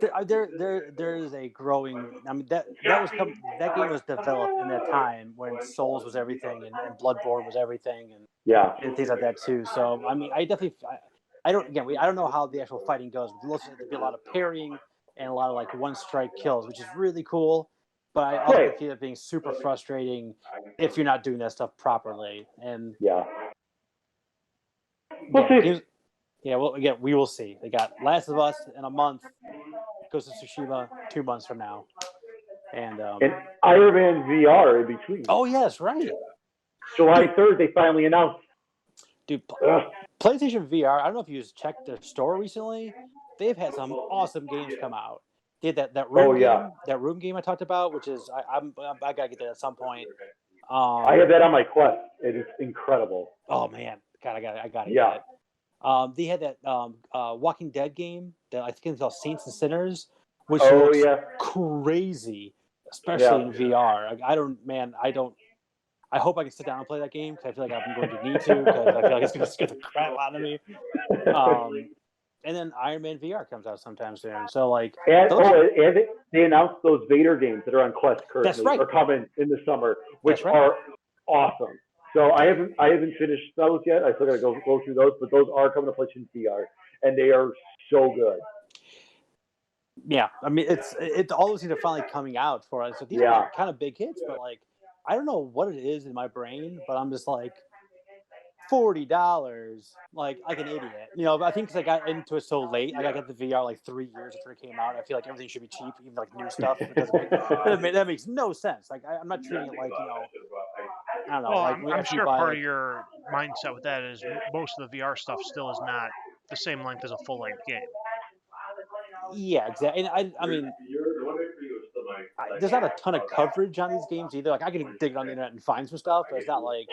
Speaker 1: There is a growing. I mean that game was developed in that time when Souls was everything and Bloodborne was everything and things like that too. So I mean, I don't know how the actual fighting goes. There'll be a lot of parrying and a lot of like one strike kills, which is really cool. But I also feel it being super frustrating if you're not doing that stuff properly. And we will see. They got Last of Us in a month. Ghost of Tsushima 2 months from now, and
Speaker 2: Iron Man VR in between.
Speaker 1: Oh yes, right.
Speaker 2: July 3rd, they finally announced.
Speaker 1: Dude, PlayStation VR. I don't know if you checked their store recently. They've had some awesome games come out. They had that room game. That room game I talked about, which is I gotta get that at some point.
Speaker 2: I have that on my Quest. It is incredible.
Speaker 1: Oh man, God, I gotta get it. They had that Walking Dead game that I think it's called Saints and Sinners, which looks crazy, especially in VR. I hope I can sit down and play that game because I feel like I'm going to need to because I feel like it's going to scare the crap out of me. And then Iron Man VR comes out sometime soon. So like,
Speaker 2: they announced those Vader games that are on Quest currently are coming in the summer, which are awesome. So I haven't finished those yet. I still got to go through those, but those are coming to PlayStation VR, and they are so good.
Speaker 1: Yeah, I mean it's all those things are finally coming out for us. So these are like kind of big hits, but like I don't know what it is in my brain, but I'm just like $40, like an idiot. You know, but I think because I got into it so late, I got the VR like 3 years after it came out. I feel like everything should be cheap, even like new stuff. That makes no sense. Like I'm not treating it like I don't know.
Speaker 3: Well,
Speaker 1: like
Speaker 3: I'm sure part of your mindset with that is most of the VR stuff still is not the same length as a full length game.
Speaker 1: Yeah, exactly. And I mean, there's not a ton of coverage on these games either. Like I can dig on the internet and find some stuff, but it's not like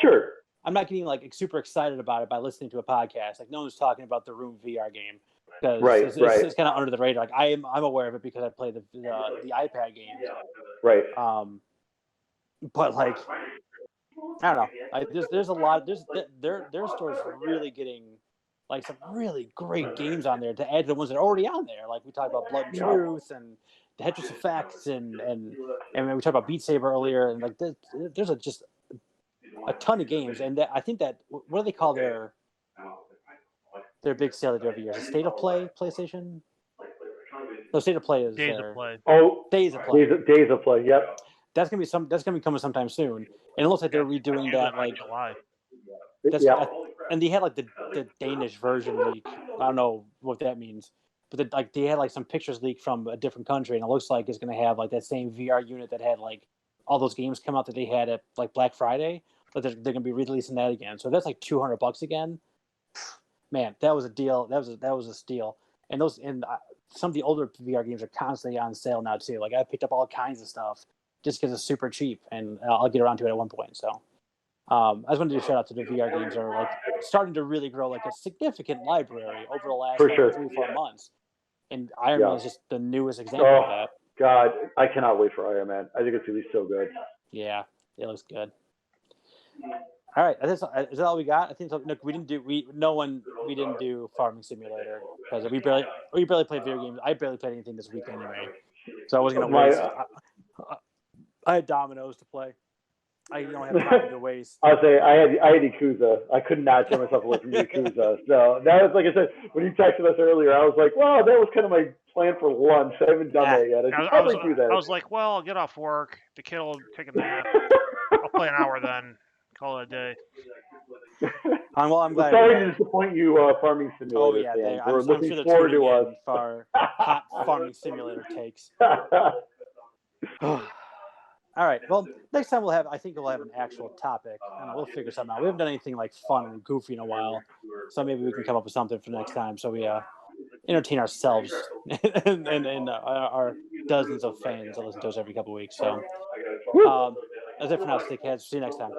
Speaker 1: I'm not getting like super excited about it by listening to a podcast. Like no one's talking about the Room VR game because it's kind of under the radar. Like I'm aware of it because I play the iPad games.
Speaker 2: Right.
Speaker 1: But like I don't know. There's a lot. Their store's really getting like some really great games on there to add to the ones that are already on there. Like we talked about Blood and Truth and the Tetris Effects and we talked about Beat Saber earlier, and like there's just a ton of games. And I think that what do they call their big sale they do every year? Is it State of Play PlayStation? No, State of Play is
Speaker 3: Days of Play.
Speaker 2: Oh,
Speaker 1: Days of Play.
Speaker 2: Days of Play. Yep.
Speaker 1: That's gonna be coming sometime soon, and it looks like they're redoing that. Like
Speaker 3: July.
Speaker 1: And they had like the Danish version leak. I don't know what that means, but they had like some pictures leaked from a different country, and it looks like it's gonna have like that same VR unit that had like all those games come out that they had at like Black Friday, but they're gonna be releasing that again. So that's like $200 again. Man, that was a deal. That was a steal. And some of the older VR games are constantly on sale now too. Like I picked up all kinds of stuff just because it's super cheap, and I'll get around to it at one point. So I just wanted to do a shout out to the VR games that are like starting to really grow like a significant library over the last 3-4 months. And Iron Man is just the newest example of that.
Speaker 2: God, I cannot wait for Iron Man. I think it's going to be so good.
Speaker 1: Yeah, it looks good. All right, is that all we got? I think so. Look, we didn't do Farming Simulator because we barely played video games. I barely played anything this week anyway, so I wasn't gonna waste. I had dominoes to play. I don't have time to waste.
Speaker 2: I'll say I had Yakuza. I could not tear myself away from Yakuza. So that was, like I said, when you texted us earlier, I was like, well, that was kind of my plan for lunch. I haven't done that yet. I should probably do that.
Speaker 3: I was like, well, I'll get off work. The kid will take a nap. I'll play an hour then. Call it a day.
Speaker 1: I'm glad.
Speaker 2: Sorry to disappoint you, Farming Simulator.
Speaker 1: Oh yeah,
Speaker 2: we're looking forward to us.
Speaker 1: For hot Farming Simulator takes. All right. Well, next time I think we'll have an actual topic, and we'll figure something out. We haven't done anything like fun and goofy in a while, so maybe we can come up with something for next time, so we entertain ourselves and our dozens of fans that listen to us every couple of weeks. So that's it for now, Stickheads. See you next time.